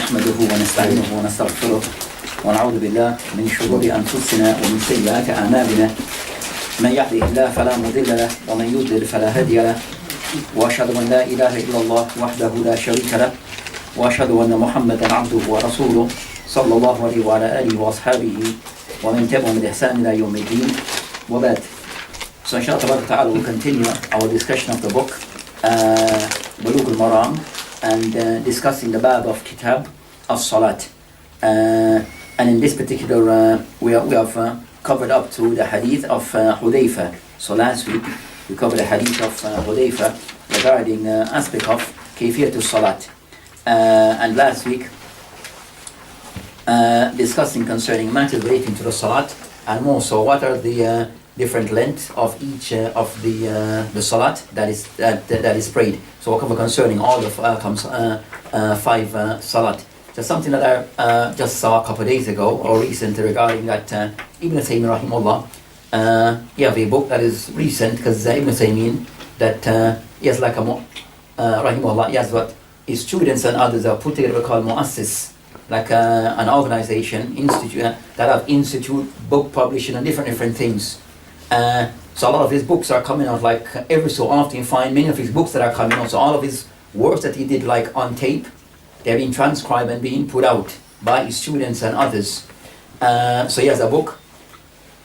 نحمده ونستعينه ونستغفره ونعوذ بالله من شرور أنفسنا ومن سيئات أعمالنا من يهده الله فلا مضل له ومن يضلل فلا هادي له وأشهد أن لا إله إلا الله وحده لا شريك له وأشهد أن محمدا عبده ورسوله صلى الله عليه وعلى آله وأصحابه ومن تبعهم بإحسان إلى يوم الدين وبعد. So inshallah we'll continue our discussion of the book Bulugu Maraam and discussing the bab of kitab of salat. And in this particular we have covered up to the hadith of Hudayfa. So last week we covered the hadith of Hudayfa regarding aspect of kayfiyat salat. And last week discussing concerning matters relating to the salat, and more so what are the different lengths of each of the salat that is prayed. So we'll cover concerning all of five salat. Just something that I just saw a couple of days ago or recently regarding that Ibn Taymiyyah rahimahullah. He have a book that is recent because Ibn Taymiyyah that he has like a rahimahullah, he has what his students and others are put together called muassis, like an organization, institute that have institute, book publishing and different things. So a lot of his books are coming out like every so often. You find many of his books that are coming out. So all of his works that he did like on tape, they're being transcribed and being put out by his students and others. So he has a book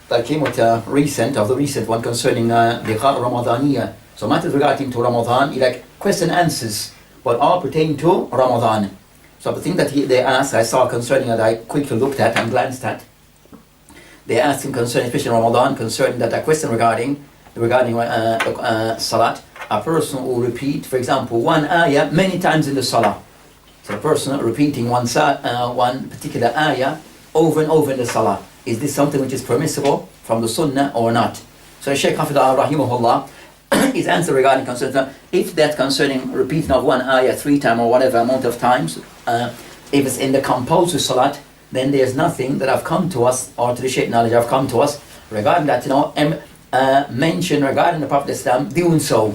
that came out the recent one concerning the Ramadaniyah. So matters regarding to Ramadan, like question answers, but all pertain to Ramadan. So the thing that they asked, I saw concerning that I quickly looked at and glanced at. They asked him concerning, especially Ramadan, concerning that a question regarding salat. A person will repeat, for example, one ayah many times in the salah. So a person repeating one particular ayah over and over in the salah. Is this something which is permissible from the sunnah or not? So Shaykh Hafidh rahimahullah, his answer regarding concerning if that concerning repeating of one ayah 3 times or whatever amount of times, if it's in the compulsory salat, then there's nothing that have come to us or to the Shaykh knowledge have come to us regarding that, mention regarding the Prophet Islam doing so.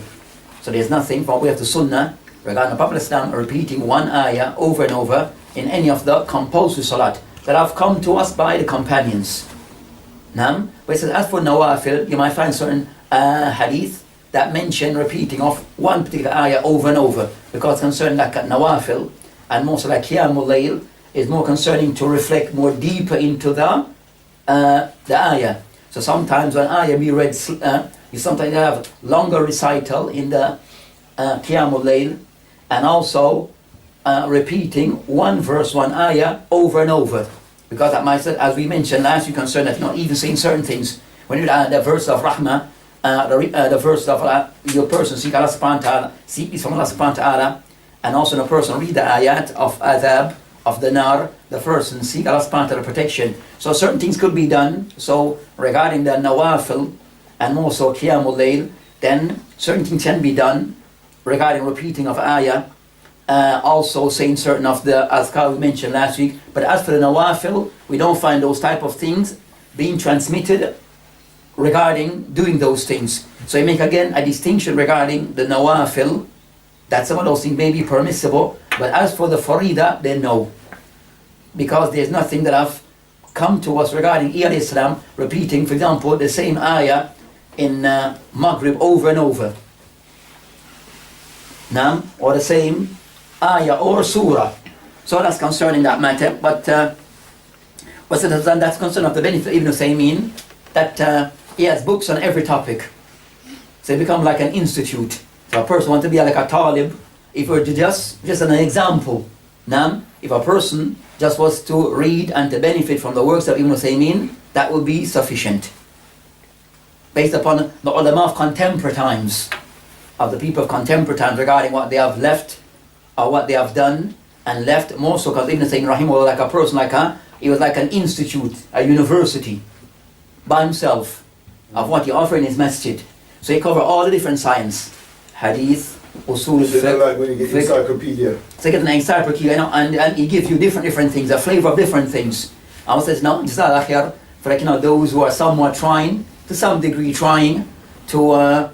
So there's nothing from way of the Sunnah regarding the Prophet Islam repeating one ayah over and over in any of the compulsory salat that have come to us by the companions. But it says, as for nawafil, you might find certain hadith that mention repeating of one particular ayah over and over, because concerning like nawafil and more so like qiyamul layl is more concerning to reflect more deeper into the ayah. So sometimes when ayah be read, you sometimes have longer recital in the qiyamul layl, and also repeating one verse, one ayah over and over, because that might, as we mentioned last week, concern that even saying certain things. When you the verse of rahmah, the verse of your person seek Allah subhanahu wa ta'ala, seek peace from Allah subhanahu wa ta'ala, and also the person read the ayat of adhab, of the nar, the person seek Allah subhanahu wa ta'ala protection. So certain things could be done. So regarding the nawafil and more so qiyamul layl, then certain things can be done regarding repeating of ayah, also saying certain of the azkar we mentioned last week. But as for the nawafil, we don't find those type of things being transmitted regarding doing those things. So you make again a distinction regarding the nawafil, that some of those things may be permissible, but as for the farida, then no, because there's nothing that have come to us regarding Islam repeating, for example, the same ayah in Maghrib over and over, or the same ayah or surah. So that's concerning that matter. But that's concern of the benefit of Ibn Taymiyyah, that he has books on every topic. So it become like an institute. So a person wants to be like a talib. If we're to just an example, if a person just was to read and to benefit from the works of Ibn Taymiyyah, that would be sufficient. Based upon the ulama of contemporary times, of the people of contemporary times, regarding what they have left or what they have done and left, more so because Ibn Taymiyyah rahimahullah, like a person he was like an institute, a university by himself of what he offered in his masjid. So he covered all the different science, hadith, usul, so like when you get encyclopedia. So you get an encyclopedia, and he gives you different things, a flavor of different things. I would say now, for like, those who are somewhat trying, to some degree trying to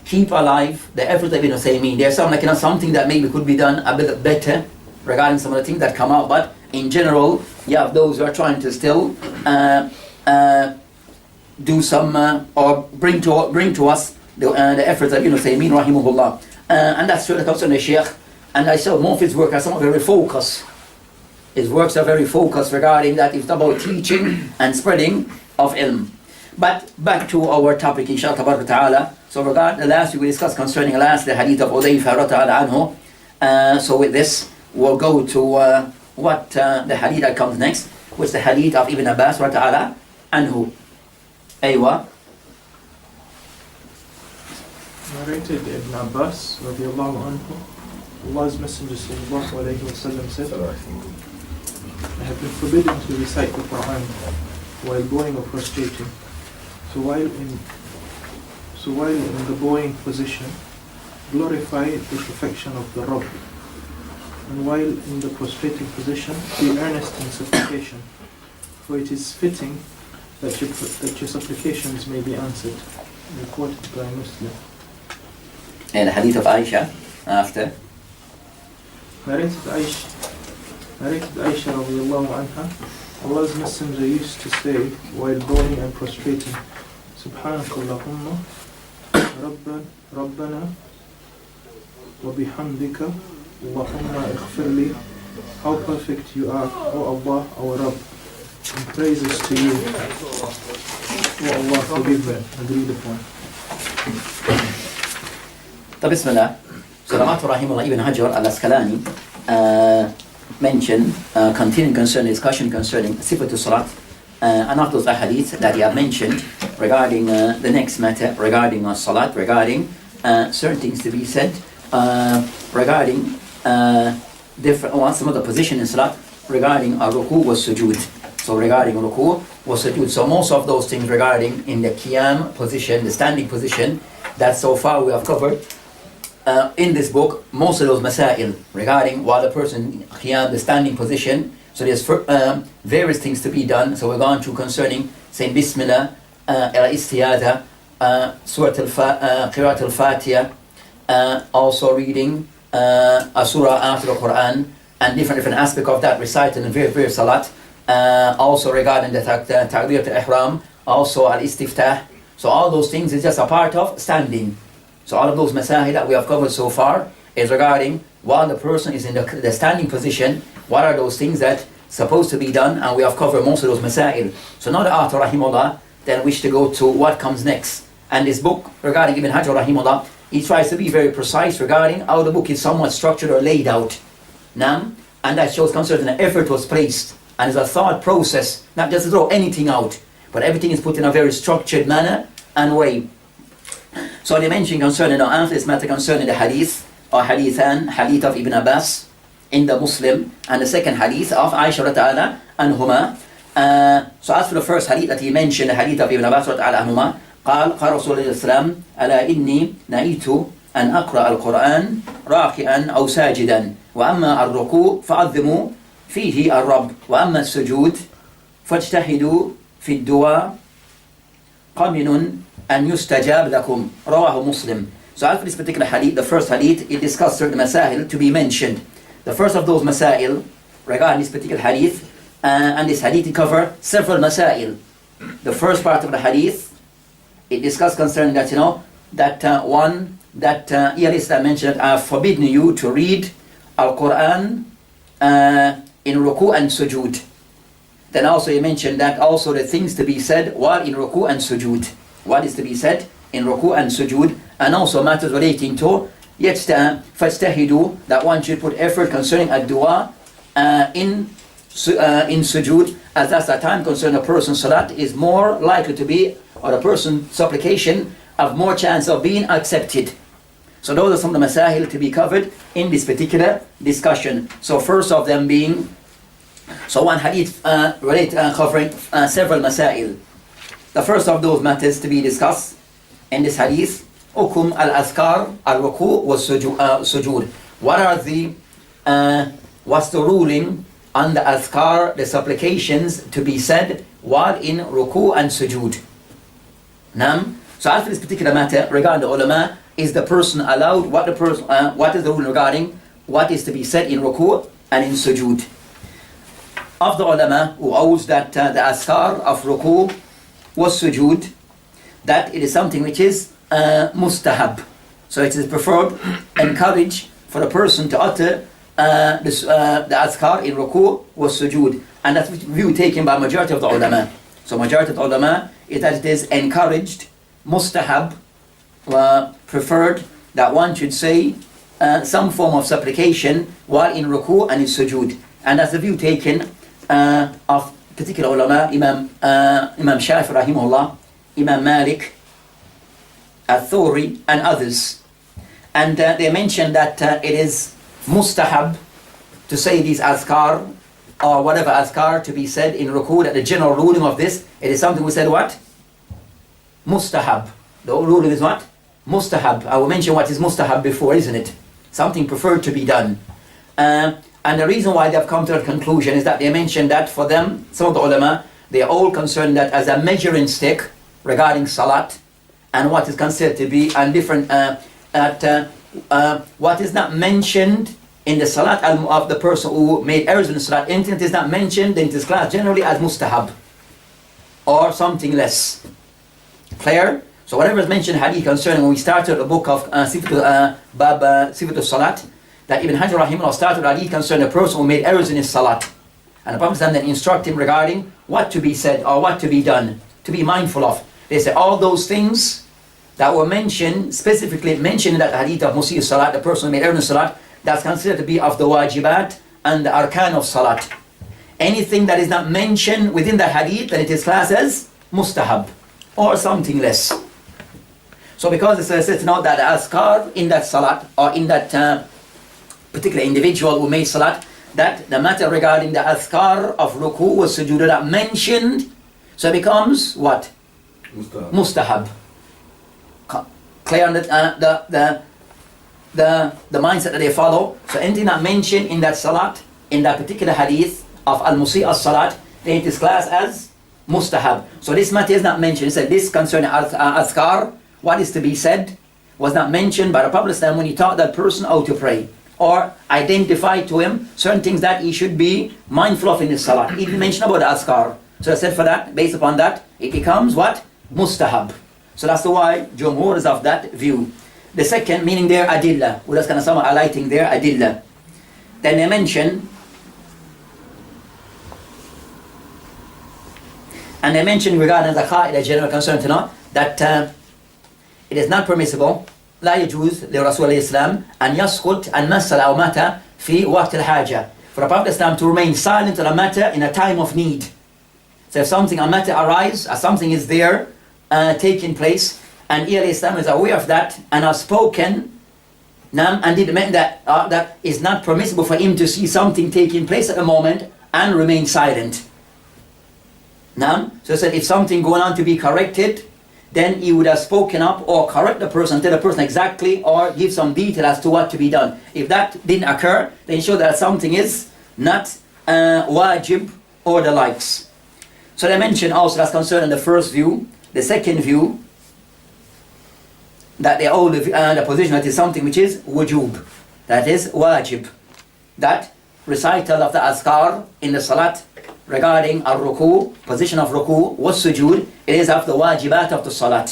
keep alive the effort that Ibn Taymiyyah. There's something that maybe could be done a bit better regarding some of the things that come out, but in general, you have those who are trying to still do some or bring to us the efforts that Ibn Taymiyyah rahimahullah, and that's what comes from the Shaykh. And I saw more of his work are some very focused. His works are very focused regarding that it's about teaching and spreading of ilm. But back to our topic, inshallah ta'ala. So regarding the last we discussed concerning the hadith of Udayfa radhiyallahu anhu. So with this, we'll go to what the hadith that comes next, which is the hadith of Ibn Abbas radhiyallahu anhu. Aywa. Narrated Ibn Abbas radiyallahu anhu, Allah's Messenger sallallahu alayhi wa sallam said, I have been forbidden to recite the Quran while bowing or prostrating. So while in the bowing position, glorify the perfection of the Rabb, and while in the prostrating position, be earnest in supplication, for it is fitting that your supplications may be answered. Reported by Muslim. And the hadith of Aisha after. Narrated Aisha radiallahu anha, Allah's Messenger used to say while bowing and prostrating, Subhanakallahumma Rabbana wa bihamdika Allahumma ighfirli. How perfect you are, O Allah, our Rabb, and praises to you, O Allah, forgive me. Agreed upon. Bismillah. So the author rahimahullah Ibn Hajar al-Asqalani mentioned, continuing concerning discussion concerning Sifatul Salat, and of those ahadith that he had mentioned regarding the next matter, regarding Salat, regarding certain things to be said, regarding some of the position in Salat, regarding Rukoo was Sujood. So regarding Rukoo was Sujood. So most of those things regarding in the Qiyam position, the standing position, that so far we have covered in this book, most of those masail regarding while the person Qiyam, the standing position. So there's various things to be done. So we're going through concerning saying Bismillah, al-Istiyada, Qiraat al-Fatiha, also reading a surah after the Quran, and different aspects of that recited in various salat. Also regarding the Takbirat al-Ihram, also al-Istiftah. So all those things is just a part of standing. So all of those masahid that we have covered so far is regarding while the person is in the standing position, what are those things that supposed to be done, and we have covered most of those masail. So now the author rahimahullah then wish to go to what comes next. And this book regarding Ibn Hajar rahimahullah, he tries to be very precise regarding how the book is somewhat structured or laid out. And that shows concerning the effort was placed, and it's a thought process, not just to throw anything out, but everything is put in a very structured manner and way. So they mentioned concerning this matter concerning the hadith or hadithan, hadith of Ibn Abbas in the Muslim, and the second hadith of Aisha radhiyallahu anhuma. So as for the first hadith that he mentioned, the hadith of Ibn Abbas radhiyallahu anhuma, قال رسول الله السلام ألا إني نهيت أن أقرأ القرآن راكعا أو ساجدا وأما الركوع فعظموا فيه الرب وأما السجود فاجتهدوا في الدعاء قمن أن يستجاب لكم رواه مسلم. So after this particular hadith, the first hadith, it discussed certain masail to be mentioned. The first of those masail regarding this particular hadith, and this hadith it covers several masail. The first part of the hadith, it discussed concerning that, one, that Islam mentioned that I have forbidden you to read Al-Quran in Rukoo and Sujood. Then also he mentioned that also the things to be said while in Rukoo and Sujood. What is to be said in Rukoo and Sujood, and also matters relating to فَاجْتَهِدُوا, that one should put effort concerning a dua in Sujood, as that's the time concerning a person's salat is more likely to be, or a person's supplication have more chance of being accepted. So those are some of the masahil to be covered in this particular discussion. So first of them being, so one hadith covering several masail. The first of those matters to be discussed in this hadith, Ukum al-Azkar al-Rukoo was Sujood. What are what's the ruling on the Azkar, the supplications to be said while in Rukoo and Sujood? So after this particular matter, regarding the ulama, is the person allowed, what is the rule regarding what is to be said in Rukoo and in sujood. Of the ulama who holds that the azkar of ruku was sujood, that it is something which is mustahab. So it is preferred, encouraged for a person to utter the azkar in ruku was sujood. And that's view taken by majority of the ulama. So majority of the ulama is that it is encouraged, mustahab, preferred, that one should say some form of supplication while in ruku and in sujood. And that's the view taken of particular ulama, Imam Shafi rahimahullah, Imam Malik, Al-Thawri and others. And they mentioned that it is mustahab to say these azkar or whatever azkar to be said in ruku, that the general ruling of this, it is something we said what? Mustahab. The ruling is what? Mustahab. I will mention what is mustahab before, isn't it? Something preferred to be done. And the reason why they have come to that conclusion is that they mentioned that for them, some of the ulama, they are all concerned that as a measuring stick regarding salat and what is considered to be and different, what is not mentioned in the salat of the person who made errors in the salat, anything that is not mentioned in this class generally as mustahab or something less. Clear? So whatever is mentioned hadith concerning when we started the book of Sifat al-Salat, that Ibn Hajar rahimahullah started hadith concerning a person who made errors in his salat. And the Prophet then instruct him regarding what to be said or what to be done, to be mindful of. They say all those things that were mentioned, specifically mentioned in that hadith of Musi salat, the person who made errors in salat, that's considered to be of the wajibat and the arkan of salat. Anything that is not mentioned within the hadith, then it is classed as mustahab or something less. So because it's said to note that the azkar in that salat or in that particular individual who made salat, that the matter regarding the azkar of ruku was sujood are mentioned, so it becomes what? Mustahab. Clear on the mindset that they follow. So anything that mentioned in that salat, in that particular hadith of al-Musi as-salat, then it is classed as mustahab. So this matter is not mentioned. It said this concerning azkar, what is to be said, was not mentioned by the Prophet when he taught that person how to pray, or identify to him certain things that he should be mindful of in his salah. He didn't mention about the azkar. So I said for that, based upon that, it becomes what? Mustahab. So that's the why Jumhur is of that view. The second, meaning their adillah, we're just going to start highlighting their adillah. Then they mention, regarding the qaida general concern to know that it is not permissible لا يجوز لرسول الإسلام أن يسكت عن مسألة أو matter في وقت الحاجة. For the Prophet Islam to remain silent on a matter in a time of need. So if something, a matter arises, or something is there taking place, and Islam is aware of that and has spoken, and it meant that that is not permissible for him to see something taking place at the moment and remain silent. So it said if something going on to be corrected, then he would have spoken up or correct the person, tell the person exactly or give some detail as to what to be done. If that didn't occur, then show that something is not wajib or the likes. So they mentioned also that's concerning the first view. The second view, that they hold the position that is something which is wujub, that is wajib. That recital of the azkar in the salat regarding al-ruku, position of ruku, was sujood, it is of the wajibat of the salat.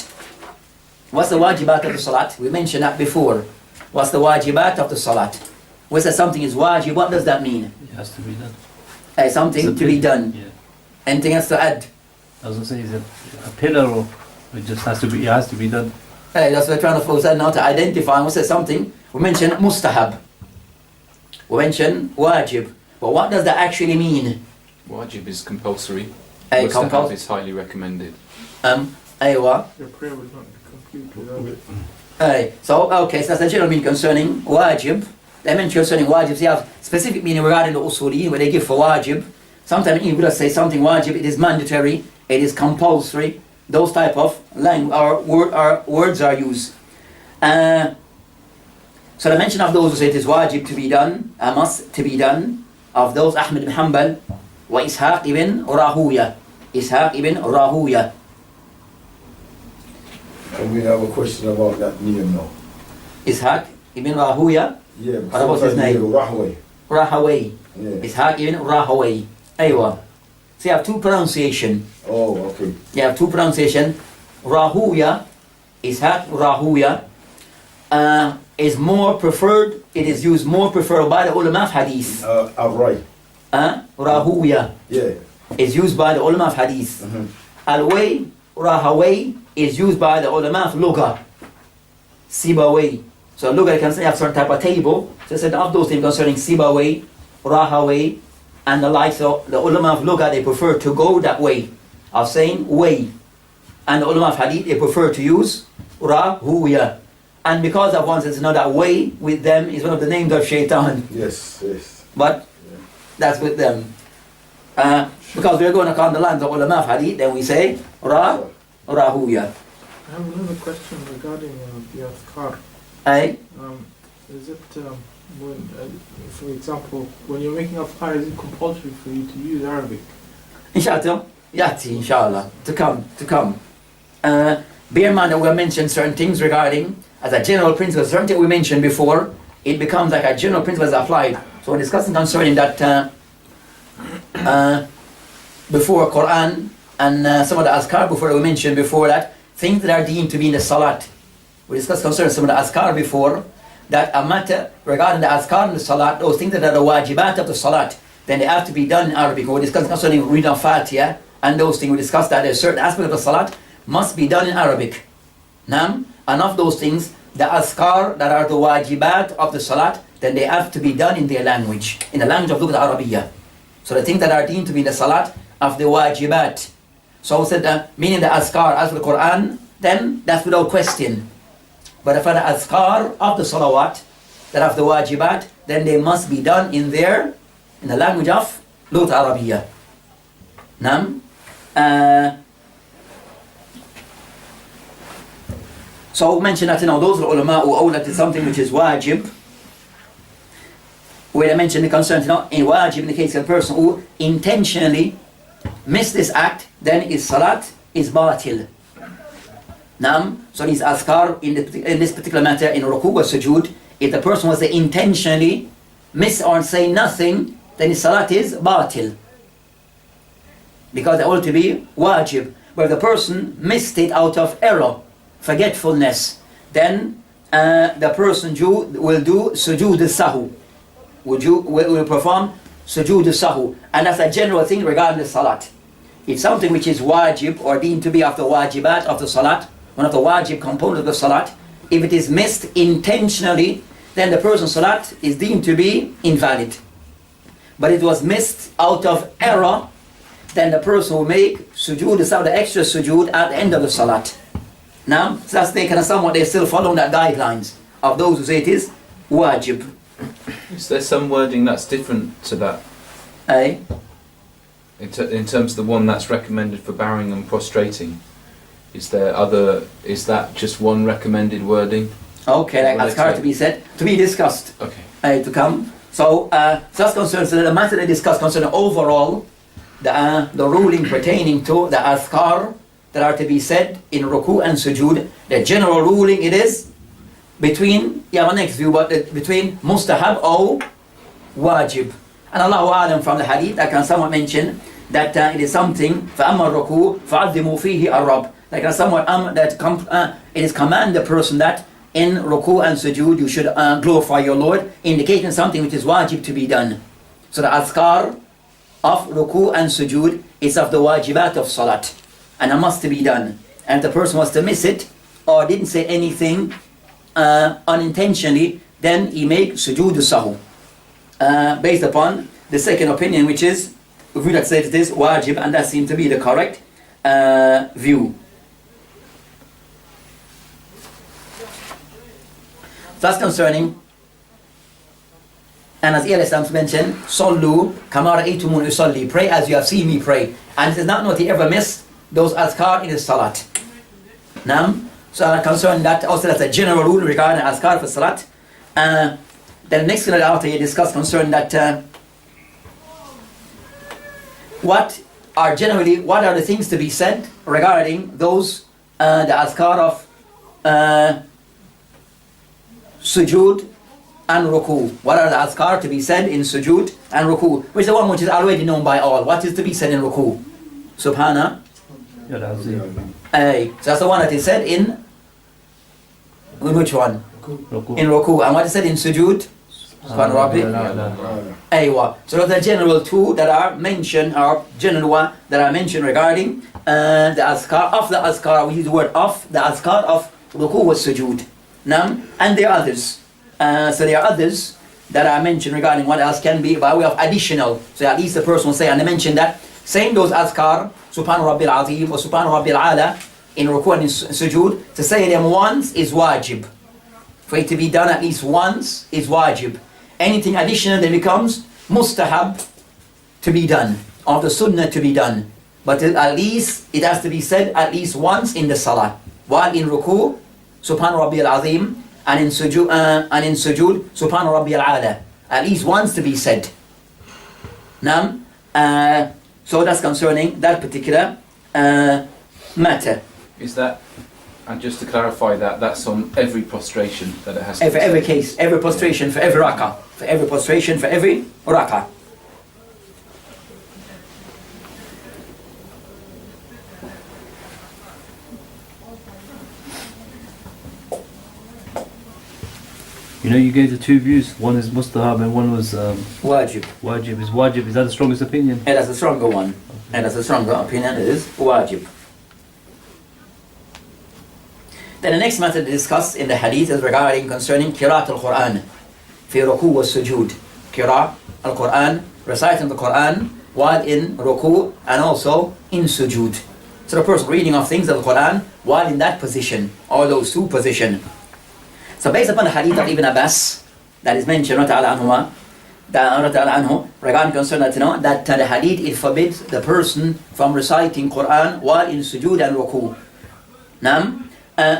What's the wajibat of the salat? We mentioned that before. What's the wajibat of the salat? When say something is wajib, what does that mean? It has to be done. Something to be done. Yeah. Anything else to add? I was going to say, is it a pillar or it just has to be, it has to be done? That's what we're trying to focus on now, to identify. And we say something, we mentioned mustahab. We mentioned wajib. But what does that actually mean? Wajib is compulsory. Compulsory is highly recommended. Aywa. Your prayer will not be complete without it. So that's the general meaning concerning wajib. They mention concerning wajib. They have specific meaning regarding the usuli, where they give for wajib. Sometimes you would say something wajib, it is mandatory, it is compulsory. Those type of words are used. So the mention of those who say it is wajib to be done, a must to be done, of those Ahmad ibn Hanbal, wa Ishaq ibn Rahuya. Ishaq ibn Rahuya. And we have a question about that name now. Ishaq ibn Rahuya. Yeah, what about his name? Rahway. Rahaway. Yeah. Ishaq ibn Rahaway. Aywa. So you have two pronunciation. Oh, okay. You have two pronunciation. Rahuya, Ishaq Rahuya, is more preferred. It is used more preferred by the ulama of hadith. Right. Rahuya Yeah. is used by the ulama of hadith. Mhm. Al-Way, Rahaway is used by the ulama of Lugha. Sibaway. So Lugha can say have certain type of table. So said of those things concerning Sibaway, Rahaway, and the like. So the ulama of Lugha, they prefer to go that way of saying way. And the ulama of hadith, they prefer to use Rahuya. And because of one says another way with them is one of the names of shaitan. Yes, yes. But that's with them. Because we're going to count the lines of ulama of hadith, then we say Rahuya. I have another question regarding the adhkar. Aye. Is it, when, for example, when you're making adhkar, is it compulsory for you to use Arabic? Inshallah, yati, inshallah, to come. Bear in mind that we mentioned certain things regarding, as a general principle, certain things we mentioned before, it becomes like a general principle is applied. So we're discussing concerning that before Quran and some of the azkar before that we mentioned before that, things that are deemed to be in the salat. We discussed concerning some of the azkar before, that a matter regarding the azkar and the salat, those things that are the wajibat of the salat, then they have to be done in Arabic. We discussed concerning reading of Fatiha and those things. We discussed that there's certain aspects of the salat must be done in Arabic. Now, and of those things, the azkar that are the wajibat of the salat, then they have to be done in their language, in the language of Lugha Arabiya. So the things that are deemed to be in the salat of the wajibat. So we said meaning the azkar as for the Quran, then that's without question. But if the azkar of the salawat that have the wajibat, then they must be done in the language of Lugha Arabiya. Nam. So we mentioned that those ulama who hold that it's something which is wajib. Where I mentioned the concern, in wajib, in the case of a person who intentionally missed this act, then his salat is batil. Nam, so these azkar in this particular matter, in ruku or sujood, if the person was to intentionally miss or say nothing, then his salat is batil. Because they ought to be wajib. But if the person missed it out of error, forgetfulness, then the person will do sujood sahu. Will perform sujood sahu. And that's a general thing regarding the salat. If something which is wajib or deemed to be of the wajibat of the salat, one of the wajib components of the salat, if it is missed intentionally, then the person's salat is deemed to be invalid. But it was missed out of error, then the person will make sujood sahu, the extra sujood at the end of the salat. Now, so that's they they're still following that guidelines of those who say it is wajib. Is there some wording that's different to that? Aye. In terms of the one that's recommended for bowing and prostrating? Is that just one recommended wording? Okay, like azkar to be said, to be discussed. Okay. To come. So that's concerned, so the matter they discuss concerning overall the ruling pertaining to the azkar that are to be said in ruku and sujood. The general ruling it is between, my next view, but between mustahab or wajib. And Allahu Alam from the hadith, I can somewhat mention that it is something, فَأَمَّا الرُّكُوعُ فَعَظِّمُوا فِيهِ الرَّبَّ. Like somewhat it is command the person that in ruku and sujood you should glorify your Lord, indicating something which is wajib to be done. So the azkar of ruku and sujood is of the wajibat of salat, and it must be done. And if the person was to miss it or didn't say anything unintentionally, then he make sujood sahu, based upon the second opinion, which is the view that says it is wajib, and that seems to be the correct view. That's concerning, and as Islam mentioned, Sallu kama ra'aytumuni usalli, pray as you have seen me pray. And it is not he ever miss those azkar in his salat. Now, so concerning that, also that's a general rule regarding azkar for salat. Then next thing after you discuss concerning that, what are the things to be said regarding those the azkar of sujood and ruku. What are the azkar to be said in sujood and ruku? Which is the one which is already known by all. What is to be said in ruku? Subhana. Ya Azim. So that's the one that is said in which one? Ruku. In ruku. And what is said in sujood? Subhana Rabbi. Aywa. So those are the general two that are mentioned, or general one that are mentioned regarding the azkar. Of the azkar, we use the word of the azkar of ruku was sujood. And there are others. So there are others that are mentioned regarding what else can be by way of additional. So at least the person will say, and they mention that saying those azkar, Subhan Rabbil Azim or Subhan Rabbil Ala, in ruku and in sujood, to say them once is wajib. For it to be done at least once is wajib. Anything additional then becomes mustahab to be done, or the sunnah to be done. But at least it has to be said at least once in the salah. While in ruku, Subhan Rabbil Azim, and in sujood, Subhan Rabbil Ala. At least once to be said. So that's concerning that particular matter. Is that, and just to clarify that, that's on every prostration that it has to For be every said? case, every prostration, for every rak'ah. For every prostration, for every rak'ah. You know, you gave the two views. One is mustahab and one was Wajib. wajib. Is wajib, is that the strongest opinion? And that's a stronger one. And that's a stronger opinion, it is wajib. Then the next matter to discuss in the hadith is regarding concerning Qiraat al-Quran. Fi ruku wa sujood. Qiraat al-Quran, reciting the Quran while in ruku and also in sujood. So the person reading of things of the Quran while in that position, or those two positions. So based upon the hadith of Ibn Abbas that is mentioned regarding concern that the hadith it forbids the person from reciting Quran while in sujood and ruku.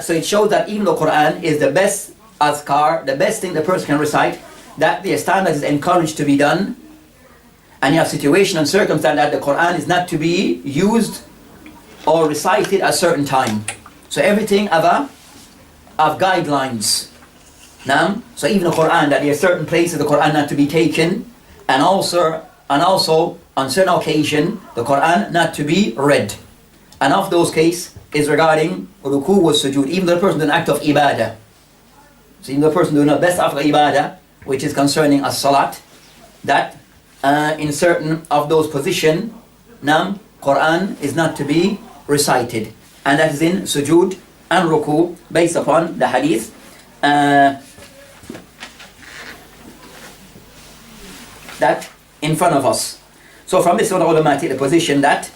So it shows that even though Quran is the best azkar, the best thing the person can recite, that the standard is encouraged to be done, and you have situation and circumstance that the Quran is not to be used or recited at a certain time. So everything of guidelines. So even the Quran, that there are certain places the Quran not to be taken, and also on certain occasion the Quran not to be read. And of those cases is regarding ruku wa sujood, even the person doing an act of ibadah. So even the person doing the best act of ibadah, which is concerning a salat, that in certain of those positions, Quran is not to be recited. And that is in sujood and ruku, based upon the hadith that in front of us. So from this one, ulama take the position that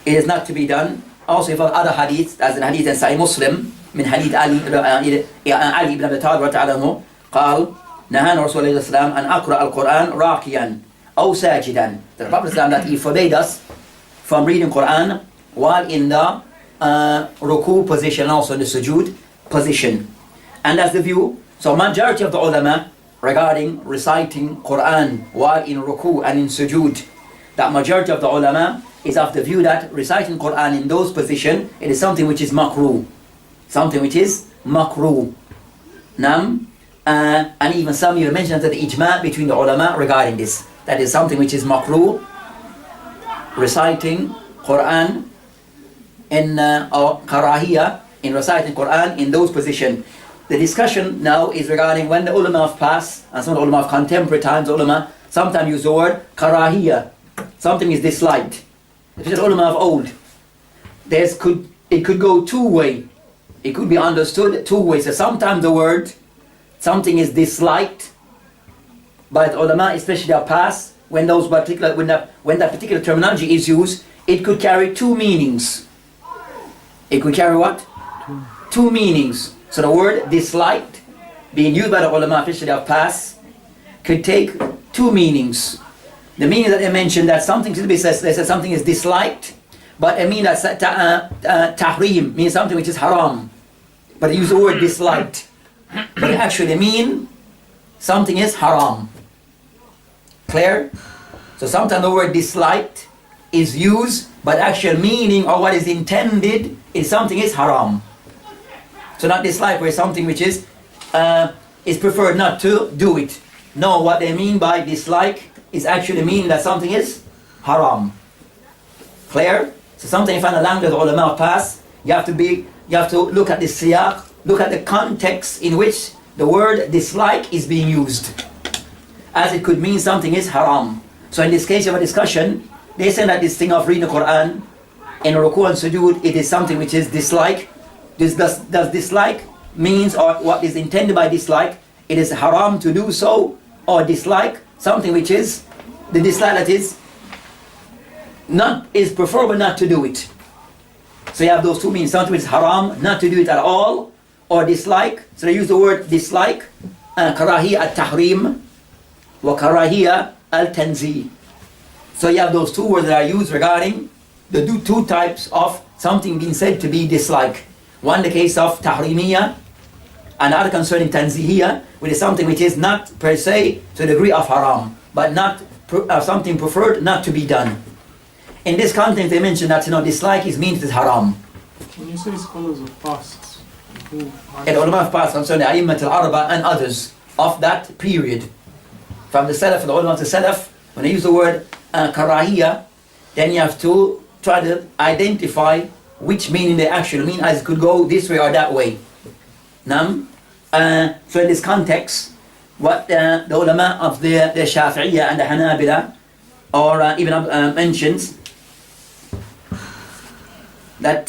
it is not to be done. Also, for other hadiths, as in hadith in Sahih Muslim, من حديث علي بن أبي طالب رضي الله عنه قال نهانا رسول الله صلى الله عليه وسلم أن أقرأ القرآن راكيا أو ساجدا. The Prophet that he forbade us from reading Quran while in the ruku position, also in the sujood position. And that's the view. So majority of the ulama regarding reciting Quran while in ruku and in sujood, that majority of the ulama is of the view that reciting Quran in those positions, it is something which is makruh. Something which is makruh. And even some even mentioned that the ijma' between the ulama regarding this. That is something which is makruh, reciting Quran in or karahiyah, in reciting Quran in those positions. The discussion now is regarding when the ulama of past and some of the ulama of contemporary times, ulama sometimes use the word karahiyah. Something is disliked. Especially the ulama of old. It could go two ways. It could be understood two ways. So sometimes the word, something is disliked by the ulama, especially our past, when that particular terminology is used, it could carry two meanings. It could carry what? Two meanings. So the word disliked, being used by the ulama, especially our past, could take two meanings. The meaning that they mentioned that something should be said, they said something is disliked, but it means that tahrim means something which is haram. But they use the word disliked. But it actually means something is haram. Clear? So sometimes the word disliked is used, but actual meaning or what is intended is something is haram. So not dislike where something which is it's preferred not to do it. No, what they mean by dislike is actually mean that something is haram. Clear? So something you find the language of the ulama pass, you have to look at the siyaq, look at the context in which the word dislike is being used, as it could mean something is haram. So in this case of a discussion, they say that this thing of reading the Quran in ruku and sujood, it is something which is dislike. Does dislike means, or what is intended by dislike, it is haram to do so, or dislike something which is the dislike that is preferable not to do it. So you have those two meanings, something which is haram, not to do it at all, or dislike. So they use the word dislike, karahiyya al-tahrim wa karahiyya al-tanzih. So you have those two words that are used regarding the two types of something being said to be dislike. One the case of tahrimiyya, another concerning tanzihiyya, which is something which is not per se to the degree of haram, but not something preferred not to be done. In this context, they mention that dislike is means it is haram. When you say scholars of pasts, who And ulama of past concerning the A'immat al-Arba and others of that period, from the Salaf, the ulama of the Salaf, when they use the word karahiyya, then you have to try to identify which meaning they actually mean, as it could go this way or that way. So in this context, what the ulama of the Shafi'iyya and the Hanabila or even mentions that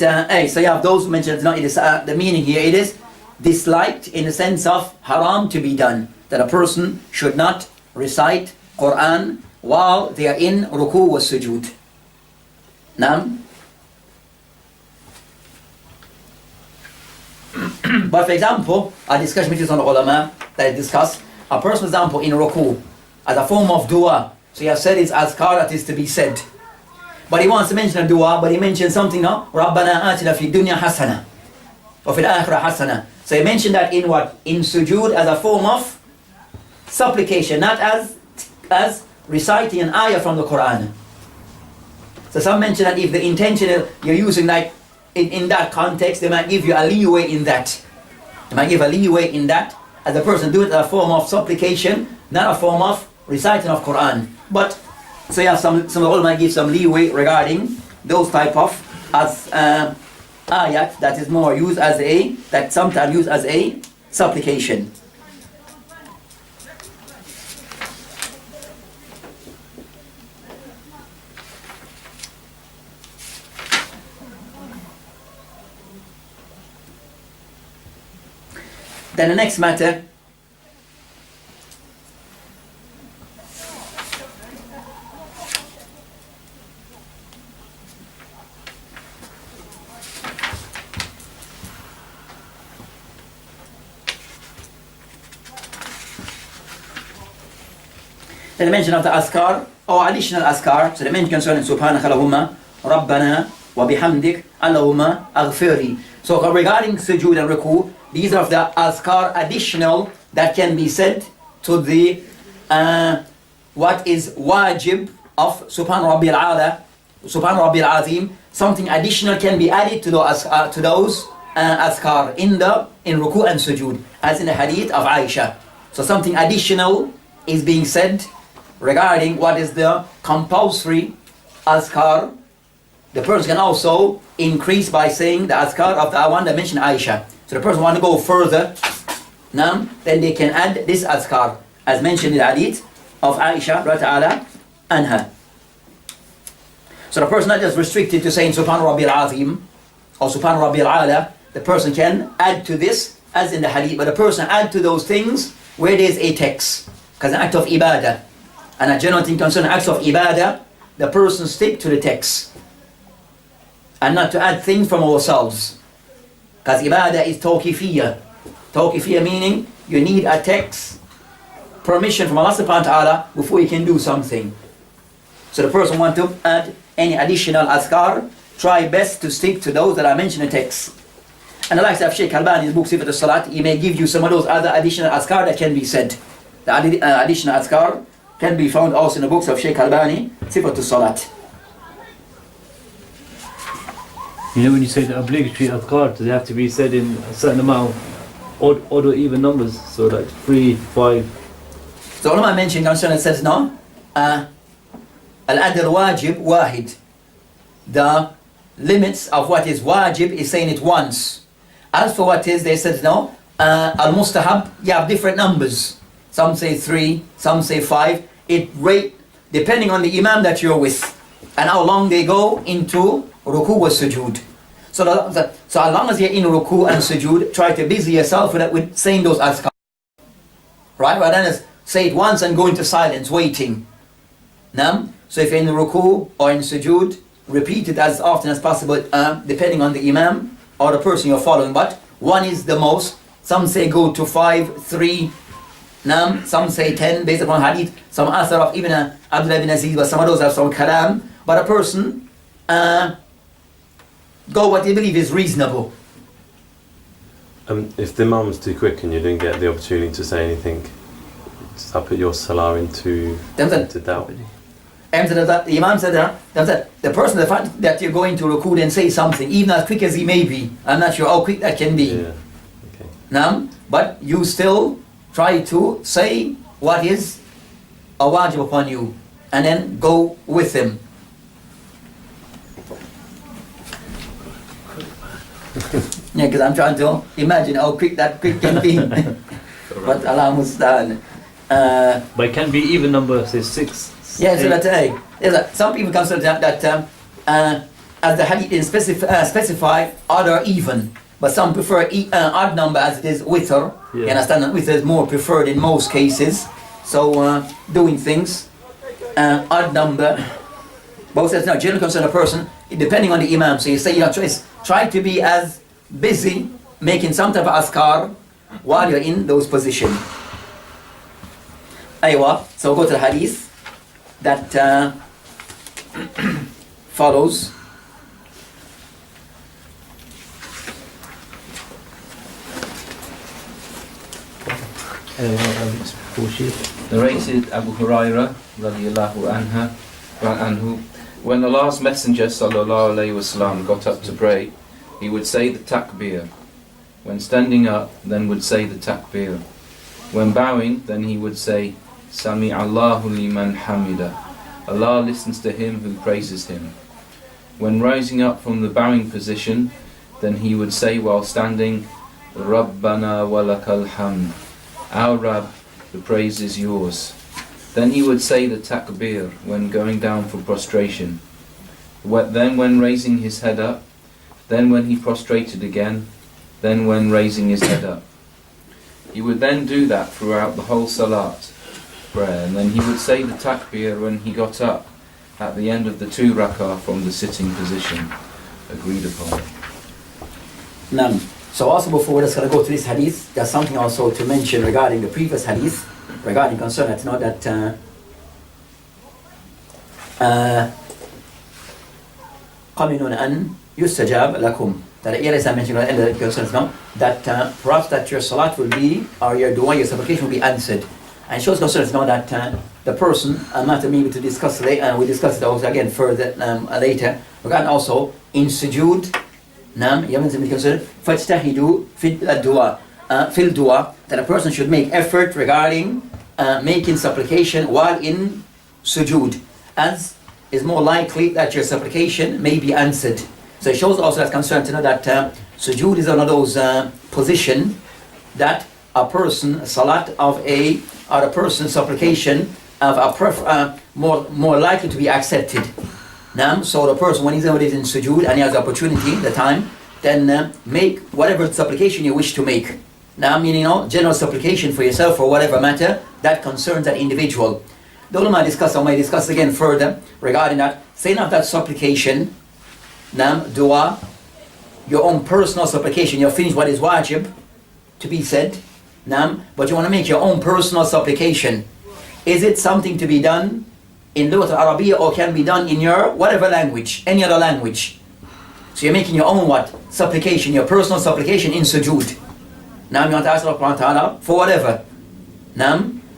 so you have those who mention it is the meaning here, it is disliked in the sense of haram to be done, that a person should not recite Quran while they are in ruku wa sujood. But for example, a discussion which is on the ulama that I discussed, a person, for example, in ruku as a form of dua, so he has said it's azkar that is to be said, but he wants to mention a dua, but he mentions something, no? Rabbana atina fi dunya hasana wa fil akhirah hasana. So he mentioned that in what? In sujood, as a form of supplication, not as reciting an ayah from the Quran. So some mention that if the intention you're using, like in that context, they might give you a leeway in that. They might give a leeway in that, as a person do it as a form of supplication, not a form of reciting of Quran. But so you have some of the ulama give some leeway regarding those type of as ayat that is more used as that sometimes used as a supplication. Then the next matter, the mention of the azkar or additional azkar. So the mention concerning subhanaka Allahumma rabbana wa bihamdik Allahumma aghfirli. So regarding sujood and ruku, these are the azkar additional that can be said to the what is wajib of subhan rabbil ala, subhan rabbil azim. Something additional can be added to those azkar in ruku and sujood, as in the hadith of Aisha. So something additional is being said regarding what is the compulsory azkar. The person can also increase by saying the azkar of the one that mentioned Aisha. So the person want to go further, then they can add this azkar, as mentioned in the hadith of Aisha radiallahu anha. So the person not just restricted to saying Subhan Rabbil Azim or Subhan Rabbil Ala. The person can add to this, as in the hadith, but the person add to those things where there is a text, because an act of ibadah and a general thing concerning acts of ibadah, the person stick to the text and not to add things from ourselves, because ibadah is tawqifiyya. Tawqifiyya meaning you need a text, permission from Allah subhanahu wa ta'ala before you can do something. So the person want to add any additional azkar, try best to stick to those that are mentioned in the text. And the likes of Shaykh Albani's book Sifat al-Salat, he may give you some of those other additional azkar that can be said. The additional azkar can be found also in the books of Shaykh Albani, Sifat al-Salat. You know, when you say the obligatory adhkar, do they have to be said in a certain amount odd or even numbers, so like 3, 5. So ulama mentioned concerning it says no. Al-adr wajib wahid. The limits of what is wajib is saying it once. As for what is, they said no. Al-mustahab, you have different numbers. Some say 3, some say 5. It rate depending on the imam that you're with and how long they go into ruku wa sujood. So as long as you're in ruku and sujood, try to busy yourself with saying those azkar. Right? Rather than say it once and go into silence, waiting. So if you're in ruku or in sujood, repeat it as often as possible, depending on the imam or the person you're following. But 1 is the most. Some say go to 5, 3. Some say 10 based upon hadith. Some author of Ibn Abdullah ibn Aziz, but some of those have some kalam. But a person go what they believe is reasonable. If the imam was too quick and you didn't get the opportunity to say anything, does that put your salah into doubt? The imam said that the person, the fact that you're going to ruku and say something, even as quick as he may be, I'm not sure how quick that can be. Yeah. Okay. But you still try to say what is a wajib upon you and then go with him. Yeah, because I'm trying to imagine how quick that quick can be. But Allah musta'an. But it can be even number, say 6. Yeah, so 8. that some people consider that as the hadith specify odd or even, but some prefer odd number as it is witr. Yeah. You understand that witr is more preferred in most cases. So doing things odd number. But says no, generally concern a person depending on the imam. So you say try to be as busy making some type of azkar while you're in those positions. Aywa, so go to the hadith that follows. Narrated Abu Hurairah radiyallahu anhu, when Allah's Messenger sallallahu alayhi wasallam got up to pray, he would say the takbir. When standing up, then would say the takbir. When bowing, then he would say, Sami Allahu liman hamida. Allah listens to him who praises him. When rising up from the bowing position, then he would say while standing, Rabbana walakal hamd. Our Rabb, the praise is yours. Then he would say the takbir when going down for prostration. Then when raising his head up, then when he prostrated again, then when raising his head up. He would then do that throughout the whole salat prayer, and then he would say the takbir when he got up at the end of the 2 rak'ah from the sitting position. Agreed upon. Now, so also before we're just going to go to this hadith, there's something also to mention regarding the previous hadith, regarding concern that قَمِنُونَ أَنْ يُسْتَجَابَ لَكُمْ. That here is I mentioned at the end of the concerns now, that perhaps that your salat will be, or your dua, your supplication will be answered. And it shows concerns now that the person, I'm not able to discuss it, and we discuss it also again further later, regarding also in sujood, you haven't been considered, فَاجْتَهِدُوا فِي الدُّعَى, that a person should make effort regarding making supplication while in sujood, as is more likely that your supplication may be answered. So it shows also that's concerned to know that sujood is one of those positions that a person, salat of or a person's supplication of more likely to be accepted. So the person, when he's in sujood and he has the opportunity, the time, then make whatever supplication you wish to make. Meaning, general supplication for yourself or whatever matter that concerns that individual. The ulama I may discuss again further regarding that. Saying of that supplication, dua, your own personal supplication, you've finished what is wajib to be said, but you want to make your own personal supplication. Is it something to be done in Lughat al-Arabiya or can be done in your whatever language, any other language? So you're making your own supplication, your personal supplication in sujood. You want to ask Allah for whatever.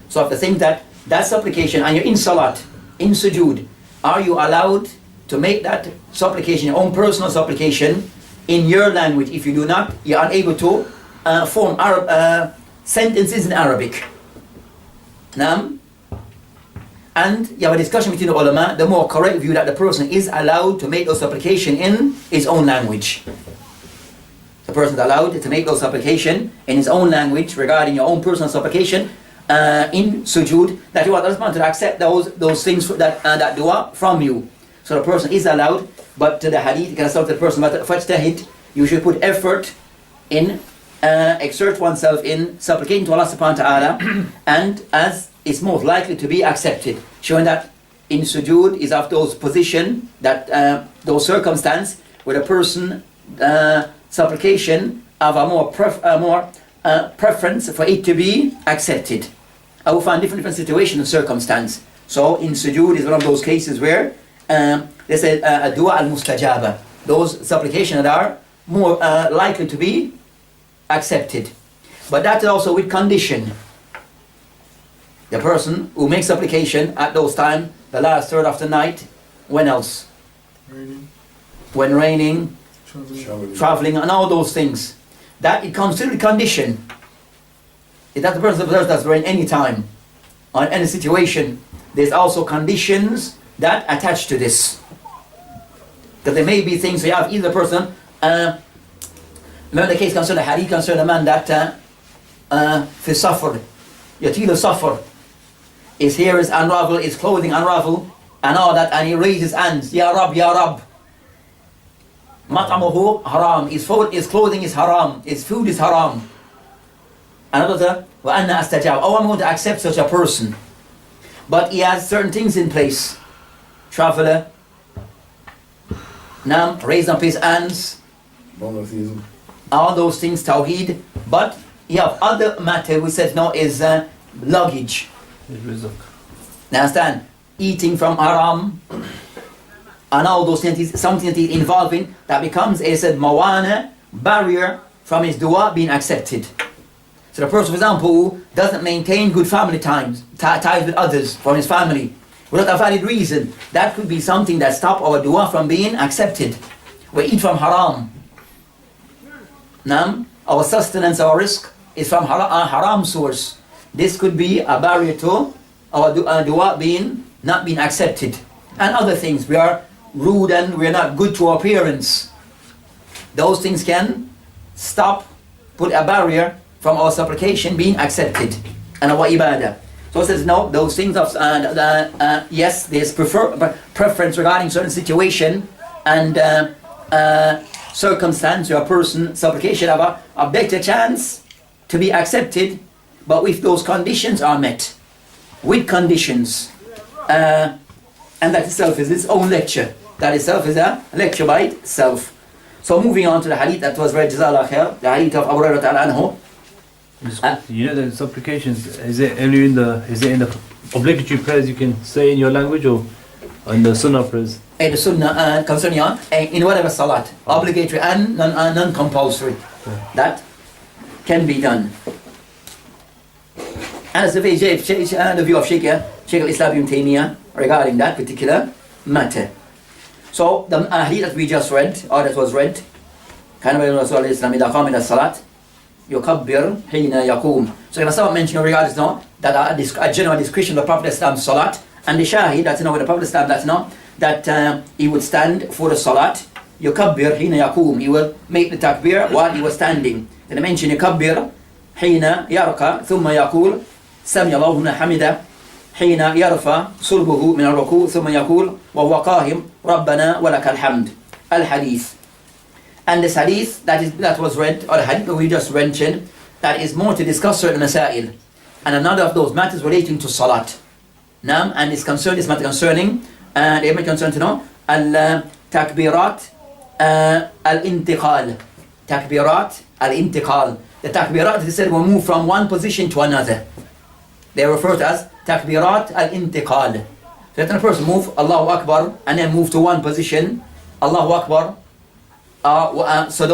So if you think that supplication and you're in salat, in sujood, are you allowed to make that supplication, your own personal supplication, in your language? If you do not, you're unable to form sentences in Arabic. Naam. And you have a discussion between the ulama, the more correct view that the person is allowed to make those supplication in his own language. The person is allowed to make those supplication in his own language regarding your own personal supplication in sujood, that you are responsible to accept those things that dua from you. So the person is allowed, but to the hadith, you can start the person, but fajtahid, you should put effort in, exert oneself in supplicating to Allah subhanahu wa ta'ala, and as it's most likely to be accepted, showing that in sujood is of those position, that those circumstance where the person supplication of a more preference for it to be accepted. I will find different situation and circumstance. So in sujood is one of those cases where they say a dua al-mustajaba, those supplications that are more likely to be accepted. But that is also with condition. The person who makes supplication at those times, the last third of the night, when else? Raining. When raining, Traveling. traveling, and all those things. That it comes to the condition. If that the person does rain any time, or any situation, there's also conditions that attach to this. That there may be things where you have either person, remember the case concerning the hadith concerning a man that fi safar, yatil safar, his hair is unraveled, his clothing unraveled, and all that, and he raises hands, Ya Rab, Ya Rab. Mat'amuhu haram, his clothing is haram, his food is haram. Another, wa anna astajab, oh, I'm going to accept such a person. But he has certain things in place. Traveler, raise up his hands, Monotheism. all those things, tawheed. But you have other matter we said no is luggage. Rizq. Now understand? Eating from haram and all those things, something that is involving, that becomes a said mawana, barrier from his dua being accepted. So the person, for example, who doesn't maintain good family ties with others from his family, without a valid reason, that could be something that stops our dua from being accepted. We eat from haram. Our sustenance, our risk is from haram source. This could be a barrier to our dua not being accepted. And other things, we are rude and we are not good to our appearance. Those things can put a barrier from our supplication being accepted and our ibadah. So it says no, those things of yes, there's preference regarding certain situation and circumstance where a person supplication have a better chance to be accepted, but if those conditions are met, with conditions, and that itself is its own lecture. That itself is a lecture by itself. So moving on to the hadith that was read, Jazakallah khair, the hadith of Abu Hurairah anhu. You know the supplications, is it in the obligatory prayers you can say in your language or in the sunnah prayers? In the sunnah concerning in whatever salat, obligatory and non-compulsory. That can be done. And as the view of Shaykh al-Islam ibn Taymiyyah regarding that particular matter. So the hadith that we just read, or that was read, كان الرسول عليه السلام إذا قام إلى الصلاة يكبر حين يقوم. So if someone mentioned regarding that a general description of the Prophet Islam's salat, and the shahid that with the Prophet Islam that he would stand for the salat, يكبر حين يقوم, he will make the takbir while he was standing. Then I mention يكبر حين يركع ثم يقول سمع الله لمن حمده حين يرفع صلبه من الركوع ثم يقول وهو قائم ربنا ولك الحمد. Al-Hadith. And this hadith that was read, or the hadith that we just mentioned, that is more to discuss certain masail. And another of those matters relating to salat. And this matter concerning, they may concern to know, al-takbirat al-intiqal. Takbirat al-intiqal. The takbirat, they said, will move from one position to another. They are referred to as takbirat al-intiqal. So that a person move Allahu Akbar and then move to one position, Allahu Akbar. So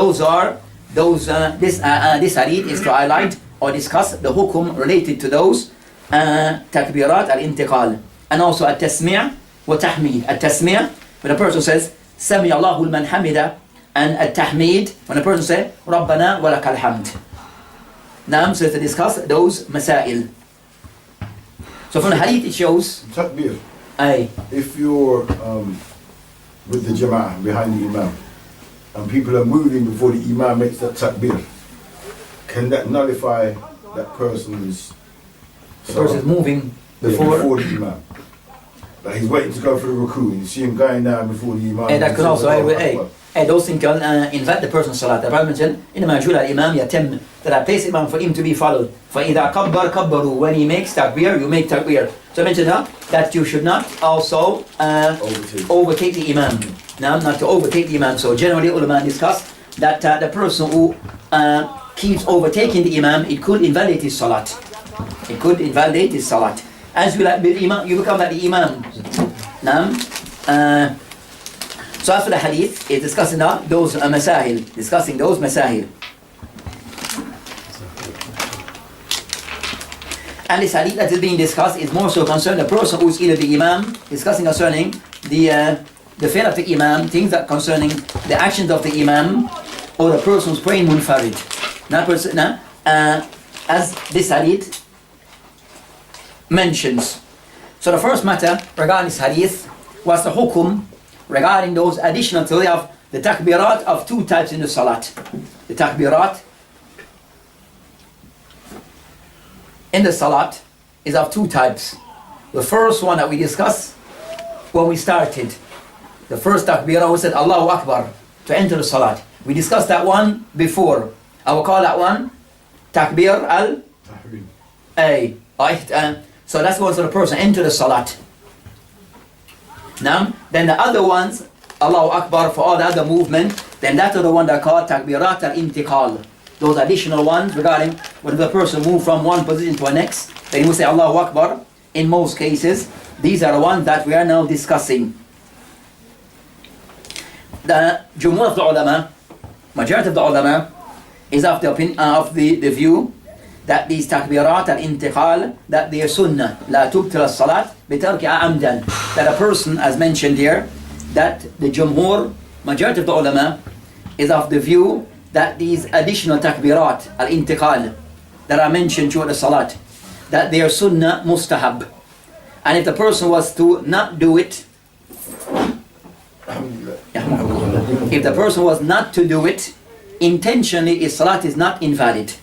this hadith is to highlight or discuss the hukum related to those takbirat al-intiqal. And also at-tasmi' wa tahmid. At-tasmi' when a person says Sami Allahu liman hamida, and at-tahmid when a person says Rabbana wa lakal hamd. Now, so to discuss those masail. So from the hadith it shows, Takbir. aye, If you're with the Jama'ah behind the Imam and people are moving before the Imam makes that takbir, can that nullify that person's the person is moving before, before the Imam? Like he's waiting to go for the Rukoo and you see him going down before the Imam. and that could also, Allahu aye, Akbar. those things can invite the person's salat. The Prophet mentioned, إِنَّمَا جُعِلَ الْإِمَامُ يَتِمُّ, that I place imam for him to be followed. فَإِذَا كَبَّرَ كَبَّرُوا, when he makes takbir, you make takbir. So I mentioned that you should not also overtake the imam. Now, not to overtake the imam. So generally ulama discuss that the person who keeps overtaking the imam, it could invalidate his salat. It could invalidate his salat. As you like the imam, you become like the imam. Now, so after the hadith, it's discussing those masahil, discussing those masahil. And this hadith that is being discussed is more so concerned the person who is either the imam, discussing concerning the fail of the imam, things that concerning the actions of the imam, or the person who's praying munfarid. As this hadith mentions. So the first matter regarding this hadith was the hukum regarding those additional to of the takbirat of two types in the salat. The takbirat in the salat is of two types. The first one that we discussed when we started, the first takbirah, we said Allahu Akbar to enter the salat. We discussed that one before. I will call that one takbir al tahrim. So that's once the person enter the salat. Now, then the other ones, Allahu Akbar for all the other movement, then that's the one that called takbirat al-intiqal. Those additional ones regarding when the person move from one position to the next, then we say Allahu Akbar. In most cases, these are the ones that we are now discussing. The Jumhur of the ulama, majority of the ulama, is of the opinion of the view that these takbirat al-intiqal, that they are sunnah, la tubtil as-salat bitarkiha amdan. That a person, as mentioned here, that the Jumhur, majority of the ulama, is of the view that these additional takbirat al-intiqal that are mentioned during the salat, that they are sunnah mustahab. And if the person was to not do it, if the person was not to do it intentionally, his salat is not invalid.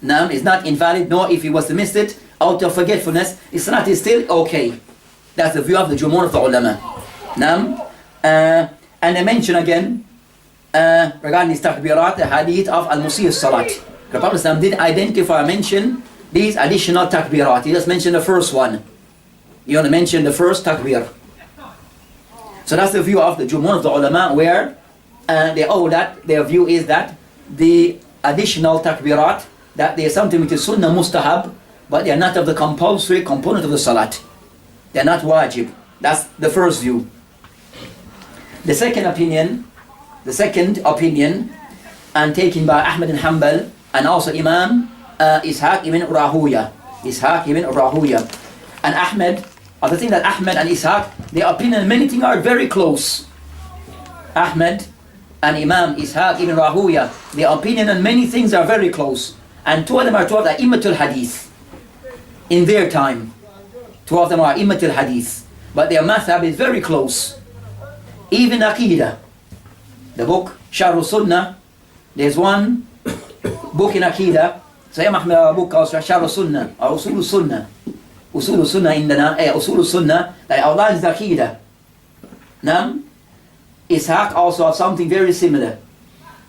Now is not invalid, nor if he was to miss it out of forgetfulness, his salat is still okay. That's the view of the Jumhur of the ulama. Now, and I mention again regarding this takbirat, the hadith of al-Musir salat. The Prophet did identify, mention these additional takbirat. He just mentioned the first one. He only mentioned the first takbir. So that's the view of the Jumhur of the ulama, where they owe that, their view is that the additional takbirat, that they are something which is sunnah mustahab, but they are not of the compulsory component of the salat. They are not wajib. That's the first view. The second opinion, and taken by Ahmad and Hanbal, and also Imam Ishaq ibn Rahuya. And Ahmad, the thing that Ahmad and Ishaq, their opinion, many things are very close. Ahmad and Imam Ishaq ibn Rahuya, their opinion on many things are very close. And two of them are two of the Immatul Hadith in their time. Two of them are Immatul Hadith. But their madhab is very close. Even Aqidah, the book Sharh Sunnah, there's one book in Aqidah, Sayyid Ahmed book called Sharh Sunnah, or Usul Sunnah. Usul Sunnah Usul Sunnah, that outlines the Aqidah. Now, Ishaq also has something very similar.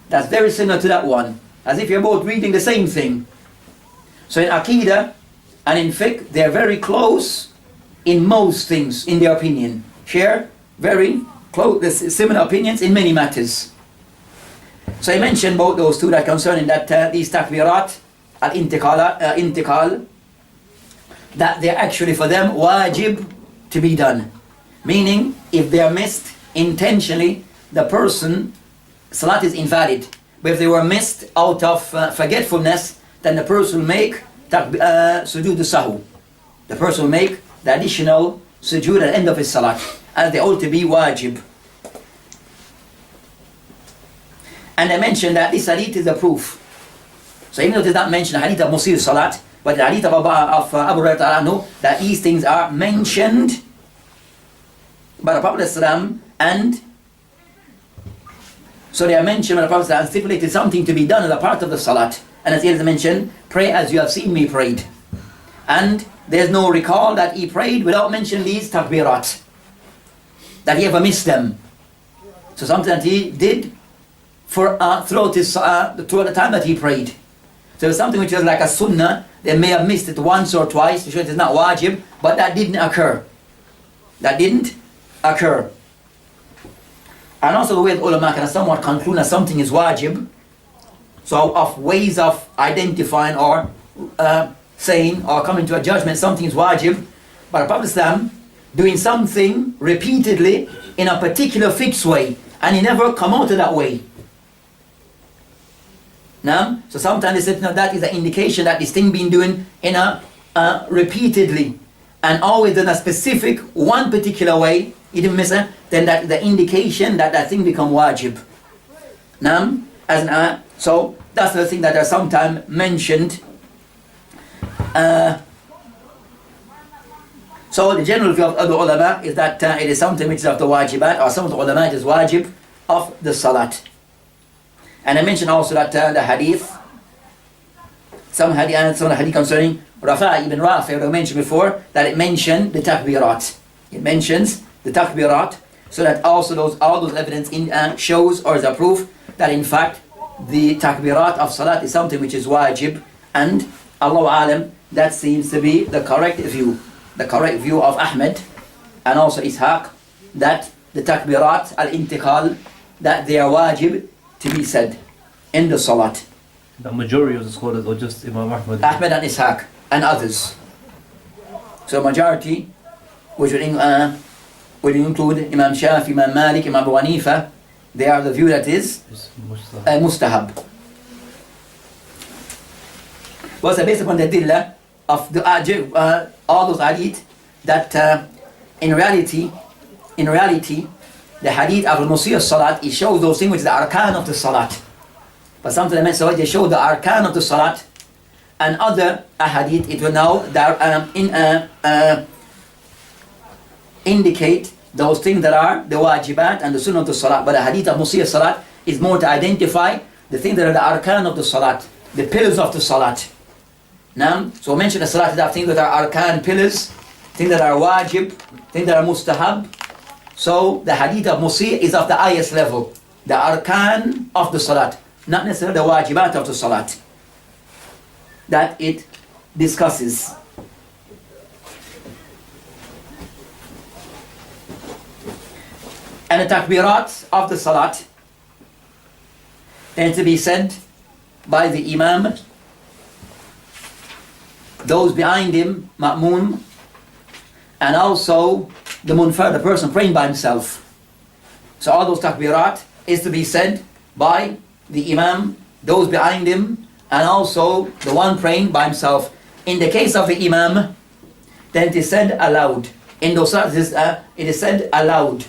That's very similar to that one. As if you're both reading the same thing. So in Aqidah and in fiqh, they're very close in most things, in their opinion. Share very close, similar opinions in many matters. So I mentioned both those two that concerning that these takbirat al-intiqal, that they're actually for them wajib to be done. Meaning, if they are missed intentionally, the person, salat is invalid. But if they were missed out of forgetfulness, then the person will make sujood sahu. The person will make the additional sujood at the end of his salat, as they ought to be wajib. And they mention that this hadith is a proof. So even though it does not mention the hadith of Musir Salat, but the hadith of Abu Hurairah, that these things are mentioned by the Prophet ﷺ, and so they are mentioned by the Prophet ﷺ and stipulated something to be done as a part of the Salat. And as he has mentioned, pray as you have seen me prayed. And there's no recall that he prayed without mentioning these takbirat, that he ever missed them. So something that he did for throughout the time that he prayed. So it was something which was like a sunnah. They may have missed it once or twice to show it is not wajib, but that didn't occur. That didn't occur. And also the way the ulama can somewhat conclude that something is wajib. So of ways of identifying or saying or coming to a judgment something is wajib, but the Prophet Islam doing something repeatedly in a particular fixed way, and he never come out of that way. Now, so sometimes they said, no, that is an indication that this thing being doing in a repeatedly and always in a specific one particular way, you didn't miss it, then that is the indication that that thing become wajib. Now, so that's the thing that are sometimes mentioned. So the general view of other ulama is that it is something which is of the wajibat, or some of the ulama it is wajib of the salat. And I mentioned also that the hadith, some hadith concerning Rafa ibn Rafi, I mentioned before, that it mentioned the takbirat. It mentions the takbirat, so that also all those evidence shows or is a proof that in fact the takbirat of salat is something which is wajib, and Allahu alam, that seems to be the correct view of Ahmed and also Ishaq, that the takbirat al-intiqal, that they are wajib to be said in the salat. The majority of the scholars, or just Imam Ahmed? Ahmed and Ishaq and others. So majority, which would include Imam Shafi, Imam Malik, Imam Abu Hanifa, they are the view that is mustahab. Was based upon the dillah of the all those hadith that in reality the hadith of al-Musir Salat, it shows those things which are the arkan of the Salat. But sometimes they show the arkan of the Salat, and other ahadith it will now indicate those things that are the wajibat and the sunnah of the Salat. But the hadith of Musir Salat is more to identify the things that are the arkan of the Salat, the pillars of the Salat. Now, so we mentioned the Salat that things that are arkan, pillars, things that are wajib, things that are mustahab. So the hadith of Musir is of the highest level, the arkan of the Salat, not necessarily the wajibat of the Salat that it discusses. And the takbirat of the Salat tend to be said by the Imam, those behind him, ma'moom, and also the munfar, the person praying by himself. So all those takbirat is to be said by the Imam, those behind him, and also the one praying by himself. In the case of the Imam, then it is said aloud. In those salat, it is said aloud,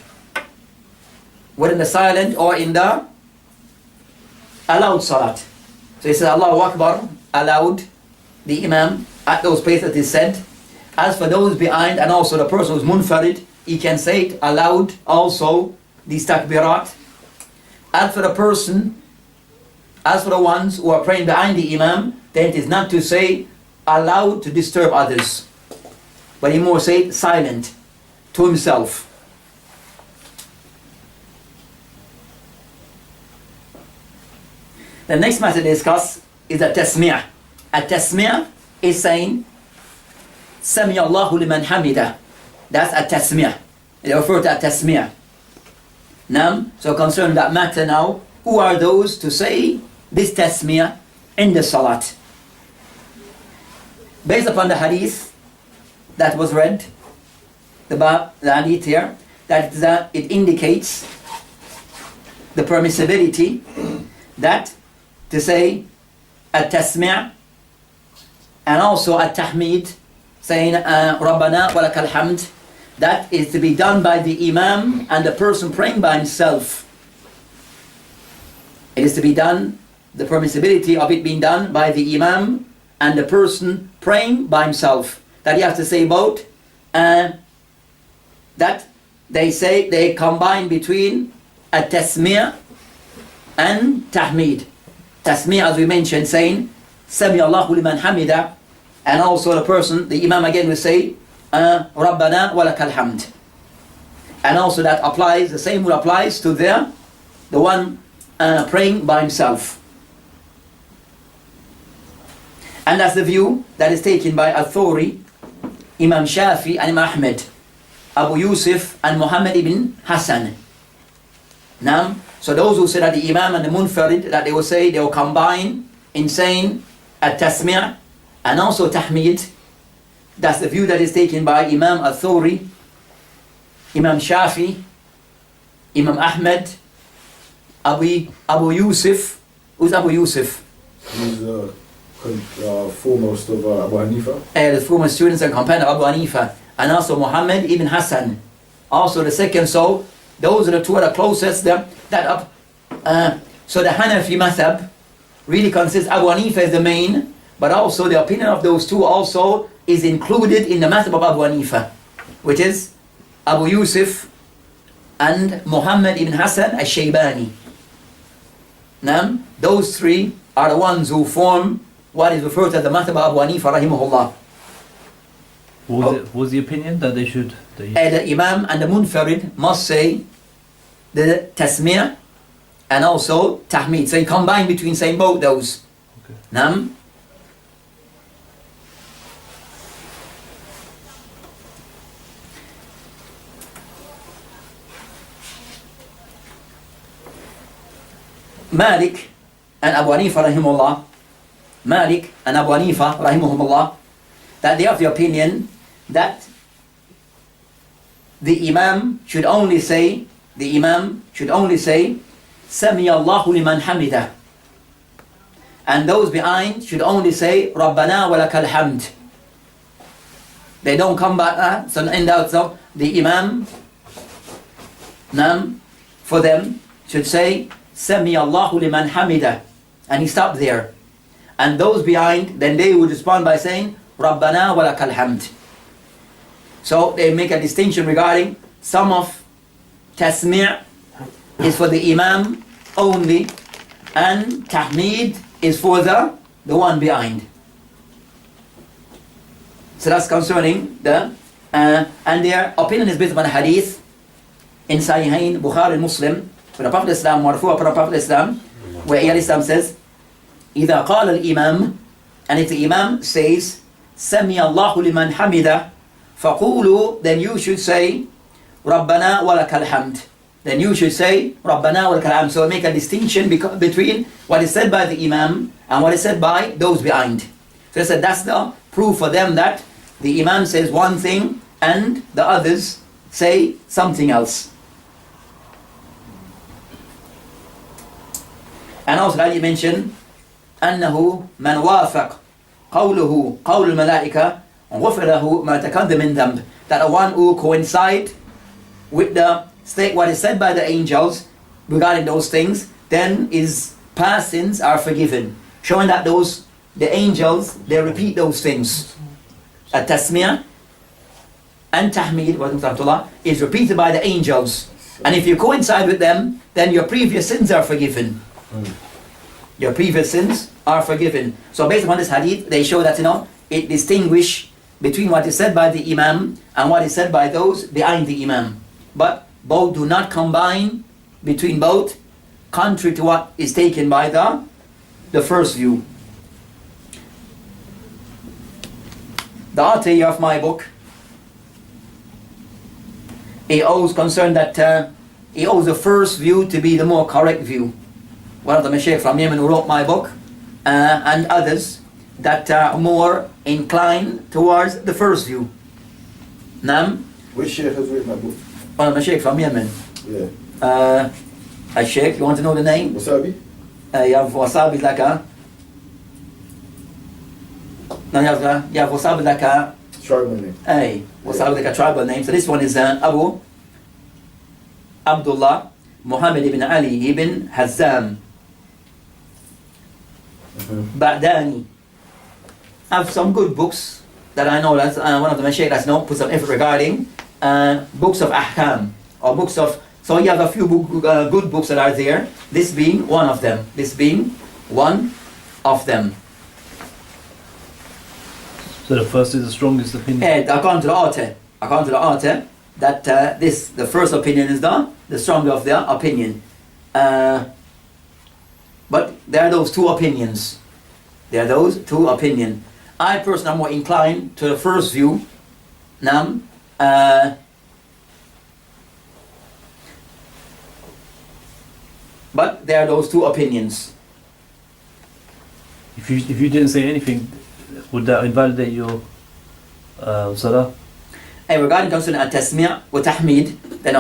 whether in the silent or in the aloud salat. So he says Allahu Akbar aloud, the Imam, at those places it is said. As for those behind and also the person who's munfarid, he can say it aloud also, these takbirat. As for the person, as for the ones who are praying behind the Imam, then it is not to say aloud to disturb others, but he more say it silent to himself. The next matter to discuss is a tasmiyah. A tasmiyah is saying Sami Allahu liman hamida. That's a tasmiyah. They refer to a tasmiyah. Now, so concerning that matter now, who are those to say this tasmiyah in the salat? Based upon the hadith that was read, the hadith here, that it indicates the permissibility that to say a tasmiyah and also a tahmid, saying Rabbana wa lakal hamd, that is to be done by the Imam and the person praying by himself. It is to be done, the permissibility of it being done by the Imam and the person praying by himself. That he has to say both, that they say they combine between a tasmiyah and tahmid. Tasmiyah, as we mentioned, saying Sami Allahu liman hamida, and also the person, the Imam again will say Rabbana wa lakal hamd. And also that applies, the same rule applies to the one praying by himself. And that's the view that is taken by Al-Thawri, Imam Shafi and Imam Ahmed, Abu Yusuf and Muhammad ibn Hassan. Now, so those who say that the Imam and the Munfarid, that they will say, they will combine in saying At-Tasmi' and also Tahmid. That's the view that is taken by Imam Al-Thawri, Imam Shafi, Imam Ahmed, Abu Yusuf. Who's Abu Yusuf? He's foremost of Abu Hanifa. The foremost students and companion of Abu Hanifa. And also Muhammad ibn Hassan. Also the second, so those are the two that are closest. So the Hanafi Madhab really consists, Abu Hanifa is the main, but also the opinion of those two also is included in the Madhab of Abu Hanifa, which is Abu Yusuf and Muhammad ibn Hassan al-Shaybani. Now, those three are the ones who form what is referred to as the Madhab of Abu Hanifa rahimahullah. What was the opinion that they should? The Imam and the Munfarid must say the Tasmiyah and also Tahmid. So you combine between saying both those. Okay. Nam. Malik and Abu Hanifa rahimahullah, Malik and Abu Hanifa rahimahumullah, that they have the opinion that the Imam should only say Sami Allahu liman hamida, and those behind should only say Rabbana wa lakal hamd. They don't come back, so in doubt, so the Imam for them should say Sami Allahu liman hamida, and he stopped there. And those behind, then they would respond by saying Rabbana wa lakal hamd. So they make a distinction regarding some of Tasmi' is for the Imam only, and Tahmid is for the one behind. So that's concerning the and their opinion is based upon a hadith in Sahihain, Bukhari and Muslim, from the Prophet Islam, marfu' from the Prophet Islam, where Islam says, إذا قال الإمام, and if the Imam says سمي الله لمن حمده, فقولوا, then you should say ربنا ولك الحمد. Then you should say ربنا ولك الحمد. So make a distinction between what is said by the Imam and what is said by those behind. So I said that's the proof for them that the Imam says one thing and the others say something else. And also that you mentioned أنه من وافق قوله قول الملائكة غفر له ما تقدم من ذنب, that the one who coincide with the state what is said by the angels regarding those things, then his past sins are forgiven, showing that the angels, they repeat those things. At-Tasmiyah and Tahmid is repeated by the angels, and if you coincide with them, then your previous sins are forgiven. Your previous sins are forgiven. So based upon this hadith, they show that it distinguishes between what is said by the Imam and what is said by those behind the Imam. But both do not combine between both, contrary to what is taken by the first view. The author of my book, he always concerned that he owes the first view to be the more correct view. One of the Mashaykh from Yemen who wrote my book, and others that are more inclined towards the first view. Nam? Which Shaykh has written that book? One of the Mashaykh from Yemen. Yeah. A Shaykh, you want to know the name? Wasabi? You have Wasabi like a... No, you have Wasabi like a... Tribal name. Wasabi like a tribal name. So this one is Abu Abdullah Muhammad ibn Ali ibn Hazzam Ba'dani. I have some good books that I know that one of the Mashaykh has put some effort regarding books of ahkam or books of. So you have a few good books that are there. This being one of them. This being one of them. So the first is the strongest opinion. According to the author, that the first opinion is the stronger of their opinion. But there are those two opinions. I personally am more inclined to the first view. But there are those two opinions. If you didn't say anything, would that invalidate your salah? And regarding concerning at-tasmi' wa tahmid, then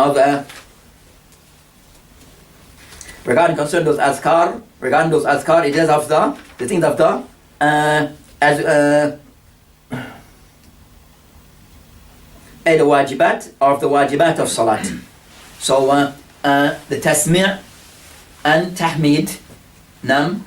regarding concerning those azkar, it is of the things of the the wajibat or of the wajibat of salat. So the tasmi' and tahmid, then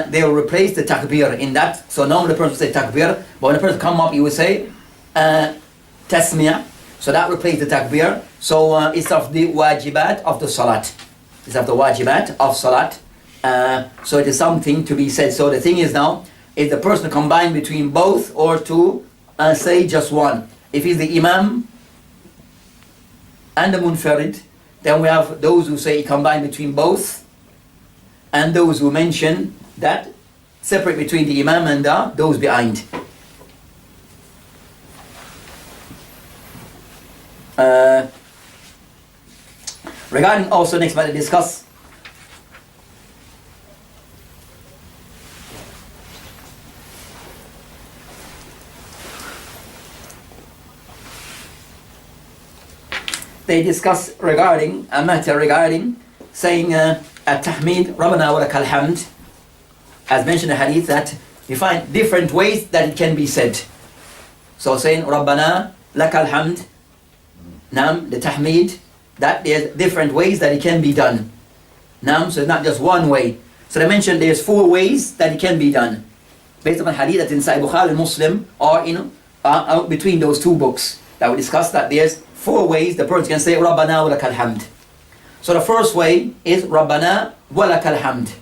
they will replace the takbir in that. So normally the person will say takbir, but when the person come up, he will say tasmi'. So that replaces the takbir. So it's of the wajibat of the salat. So it is something to be said. So the thing is now, if the person combine between both or to say just one. If he's the imam and the munfarid, then we have those who say combine between both, and those who mention that separate between the imam and those behind. Regarding also next matter discuss. They discuss regarding a matter regarding saying at-tahmid Rabbana wa lakal hamd, as mentioned in the hadith, that you find different ways that it can be said. So saying Rabbana lakal hamd, the tahmid, that there's different ways that it can be done. So it's not just one way. So they mentioned there's 4 ways that it can be done, based upon hadith that inside Bukhari and Muslim, or between those 2 books that we discussed, that there's 4 ways the person can say Rabbana wa lakal hamd. So the first way is Rabbana wa lakal hamd.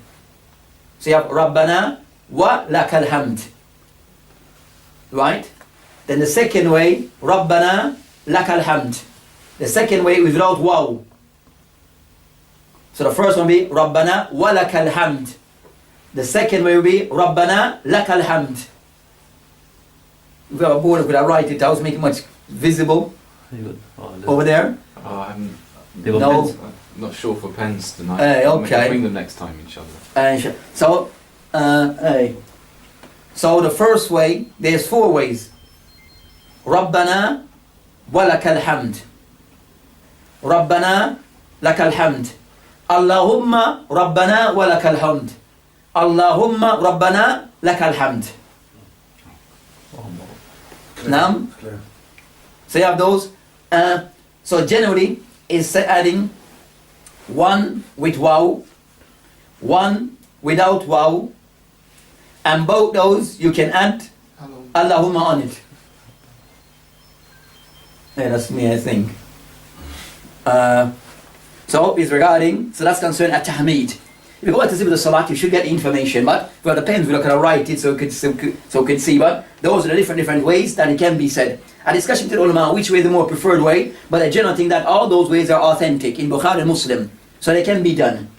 So you have Rabbana wa lakal hamd. Right? Then the second way, Rabbana lakal hamd. The second way without waw. So the first one will be Rabbana wa lakal hamd. The second way will be Rabbana lakal hamd. If you have a board, could I write it out, make it much visible? Over there? I'm No. not sure for pens tonight. Okay. I'll bring them next time, inshallah. So the first way, there's 4 ways. Rabbana wa lakal hamd. Rabbana lakal hamd. Allahumma Rabbana wa lakal hamd. Allahumma Rabbana lakal hamd. Naam? So you have those. So generally, is adding 1 with waw, 1 without waw, and both those you can add Allahumma on it. Yeah, that's me, I think. So it's regarding, so that's concerned at-tahmid. If you go to see with the salat, you should get information, but for the pens, we're not going to write it so we could see, but those are the different ways that it can be said. A discussion with the ulama, which way is the more preferred way, but I generally think that all those ways are authentic in Bukhari and Muslim, so they can be done.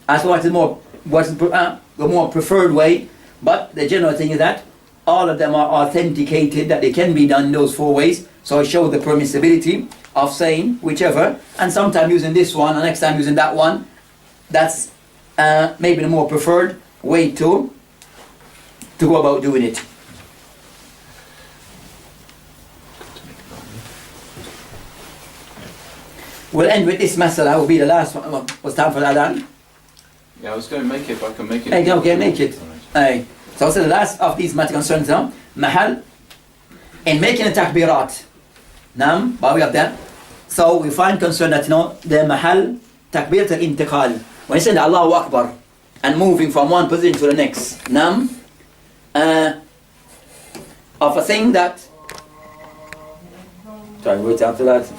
As for what's the more preferred way, but the general thing is that all of them are authenticated, that they can be done in those 4 ways, so it shows the permissibility of saying whichever, and sometimes using this one, and next time using that one. That's maybe the more preferred way to go about doing it. We'll end with this masala, will be the last one. What's time for the adhan? Yeah, I was going to make it, but I can make it. Okay, make it. So the last of these matter concerns mahal, in making a takbirat. But we have that. So we find concern that the mahal takbirat al-intiqal. When you say Allahu Akbar, and moving from one position to the next. Nam, of a thing that, sorry, what's after that?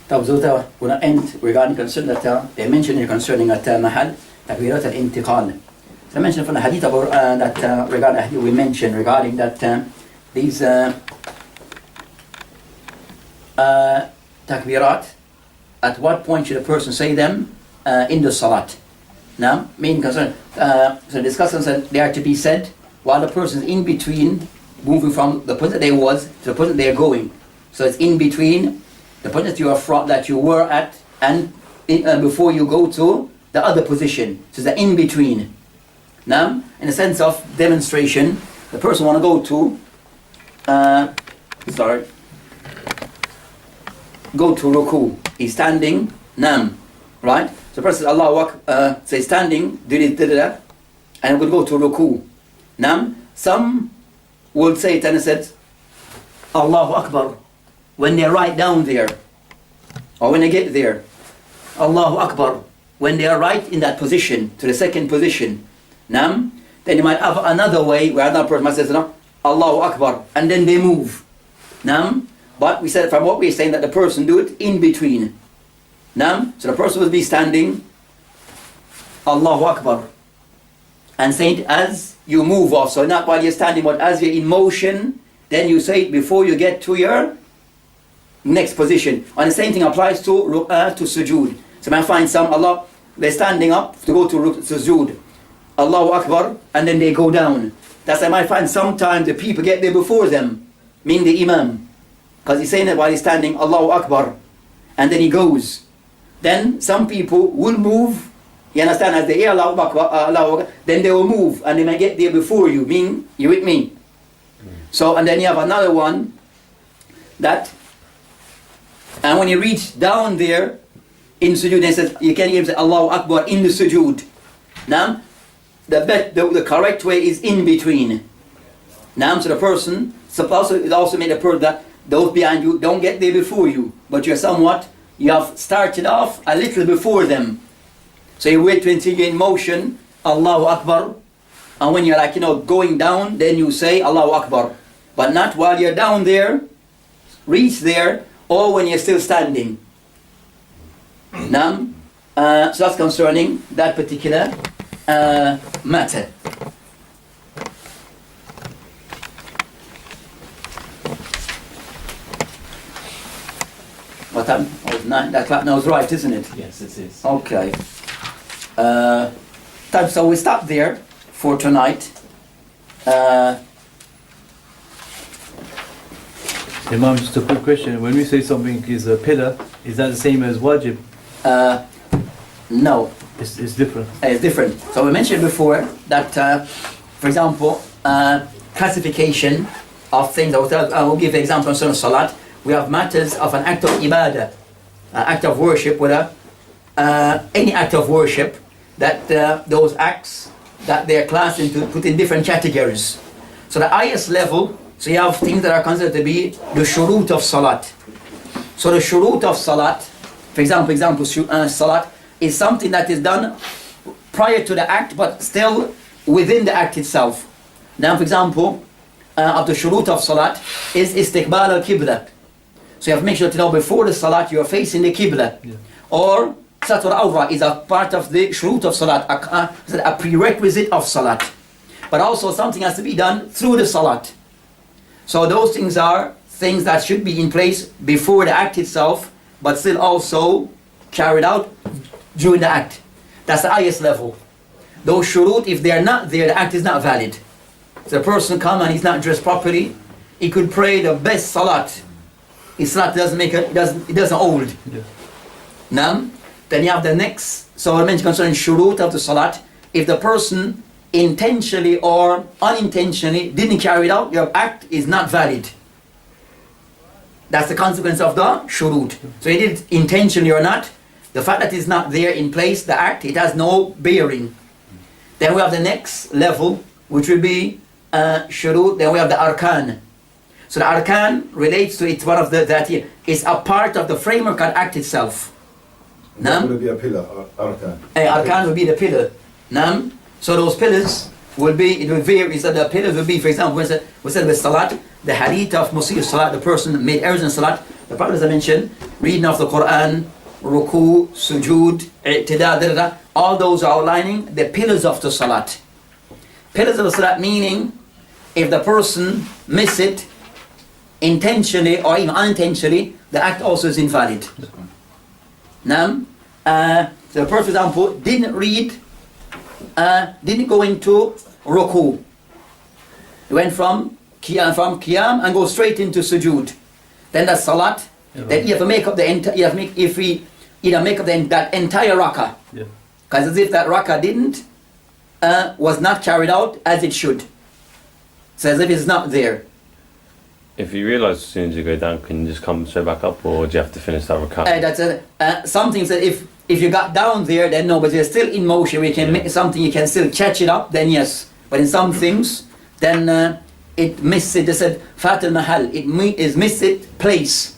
We're going to end regarding concern that they mentioned concerning at Mahal, Takbirat al-Intiqal. So I mentioned from the hadith about that regarding hadith we mentioned regarding that these takbirat, at what point should a person say them in the salat? Now, main concern, so discussing that they are to be said while the person is in between, moving from the point that they was to the point that they are going. So it's in between the point that you are from, that you were at, and before you go to the other position. So it's the in between. Now, in a sense of demonstration, the person want to go to, go to Rukoo. He's standing, Nam, right? So the person says, Allahu Akbar, say standing, and will go to Rukoo. Nam, some will say it and said, Allahu Akbar, when they're right down there, or when they get there. Allahu Akbar, when they are right in that position, to the second position. Nam, then you might have another way where another person might say, Allahu Akbar, and then they move. Nam, but we said from what we're saying that the person do it in between. Nam, so the person will be standing, Allahu Akbar, and saying it as you move off. So not while you're standing, but as you're in motion, then you say it before you get to your next position. And the same thing applies to sujood. So I find some, they're standing up to go to sujood. Allahu Akbar, and then they go down. That's why I might find sometimes the people get there before them, meaning the Imam. Because he's saying that while he's standing, Allahu Akbar, and then he goes. Then some people will move, you understand, as they hear Allahu Akbar, then they will move, and they may get there before you, meaning, you with me? So, and then you have another one, that, and when you reach down there, in sujood, they said, you can even say Allahu Akbar in the sujood. Now, the correct way is in between. Now, so the person, it also made a person that those behind you don't get there before you, but you have started off a little before them. So you wait until you're in motion, Allahu Akbar, and when you're going down, then you say Allahu Akbar. But not while you're down there, reach there, or when you're still standing. Now, so that's concerning that particular matter. What time? Oh, 9. That clock now is right, isn't it? Yes, it is. Okay. So we stop there for tonight. Imam, just a quick question. When we say something is a pillar, is that the same as wajib? No, It's different. it's different. So we mentioned before that, for example, classification of things. I will give an example on Salat. We have matters of an act of ibadah, an act of worship, whether any act of worship, that those acts that they are classed into, put in different categories. So the highest level, so you have things that are considered to be the shurut of salat. So the shurut of salat, for example, salat is something that is done prior to the act, but still within the act itself. Now, for example, of the shurut of salat is istiqbal al-qibla. So you have to make sure to know before the salat you are facing the qibla. Yeah. Or Satr al-awra is a part of the shurut of salat, a prerequisite of salat. But also something has to be done through the salat. So those things are things that should be in place before the act itself, but still also carried out during the act. That's the highest level. Those shurut, if they are not there, the act is not valid. If the person comes and he's not dressed properly, he could pray the best salat. His salat it doesn't hold. Yeah. Now, then you have the next, so I mentioned concerning shurut of the salat. If the person intentionally or unintentionally didn't carry it out, your act is not valid. That's the consequence of the shurut. So he did it intentionally or not, the fact that it's not there in place, the act, it has no bearing. Then we have the next level, which will be shurut. Then we have the arkan. So the arkan relates to it, one of that is a part of the framework and act itself. That would be a pillar, arkan. Arkan will be the pillar. So those pillars will be, it will vary. So the pillars will be, for example, we said with salat, the hadith of Musir salat, the person made errors in salat. The Prophet, as I mentioned, reading of the Quran, Rukoo, Sujood, I'tidal, all those are outlining the pillars of the salat. Pillars of the salat meaning, if the person miss it intentionally or even unintentionally, the act also is invalid. So the person, for example, didn't go into Rukoo. He went from Qiyam and go straight into Sujood. Then that's Salat. Yeah. Then you have to make up that entire rakah. Yeah. Because as if that rakah was not carried out as it should. So as if it's not there. If you realise as soon as you go down, can you just come straight back up, or do you have to finish that recovery? Some things that if you got down there, then no, but you're still in motion, we can make something, you can still catch it up, then yes. But in some things, then it missed it, they said, Fat al-Mahal, it is missed it place.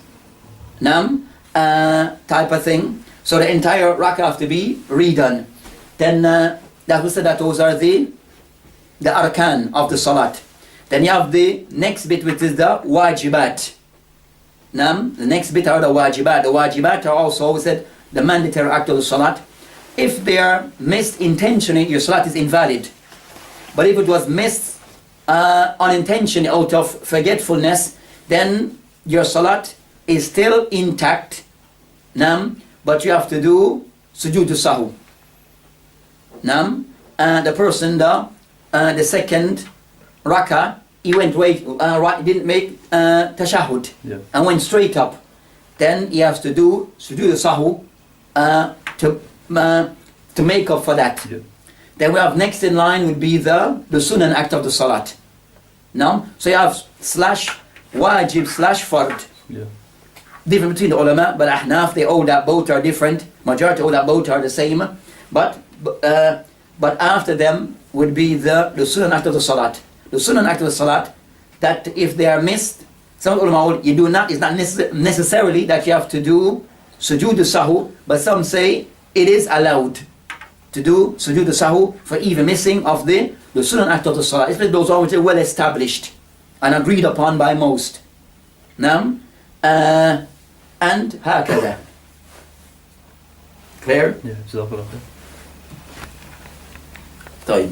Type of thing. So the entire rakah have to be redone. Then that was said that those are the arkan of the salat. Then you have the next bit, which is the wajibat. The next bit are the wajibat. The wajibat are also, we said, the mandatory act of the salat. If they are missed intentionally, your salat is invalid. But if it was missed unintentionally out of forgetfulness, then your salat is still intact. But you have to do sujood sahu. The person, the second rakah, he went didn't make tashahud, and went straight up. Then he has to do sujood sahu to make up for that. Yeah. Then we have next in line would be the sunan act of the salat. So you have /wajib /fard. Yeah. Different between the ulama, but Ahnaf, they all that both are different. Majority all that both are the same. But after them would be the sunan act of the salat. The sunan act of the salat, that if they are missed, some ulama, you do not, it's not necessarily that you have to do sujood sahu, but some say it is allowed to do sujood sahu for even missing of the sunan act of the salat. Especially those are which are well established and agreed upon by most. And هكذا. Clear? Yeah, جزاك الله خير. طيب.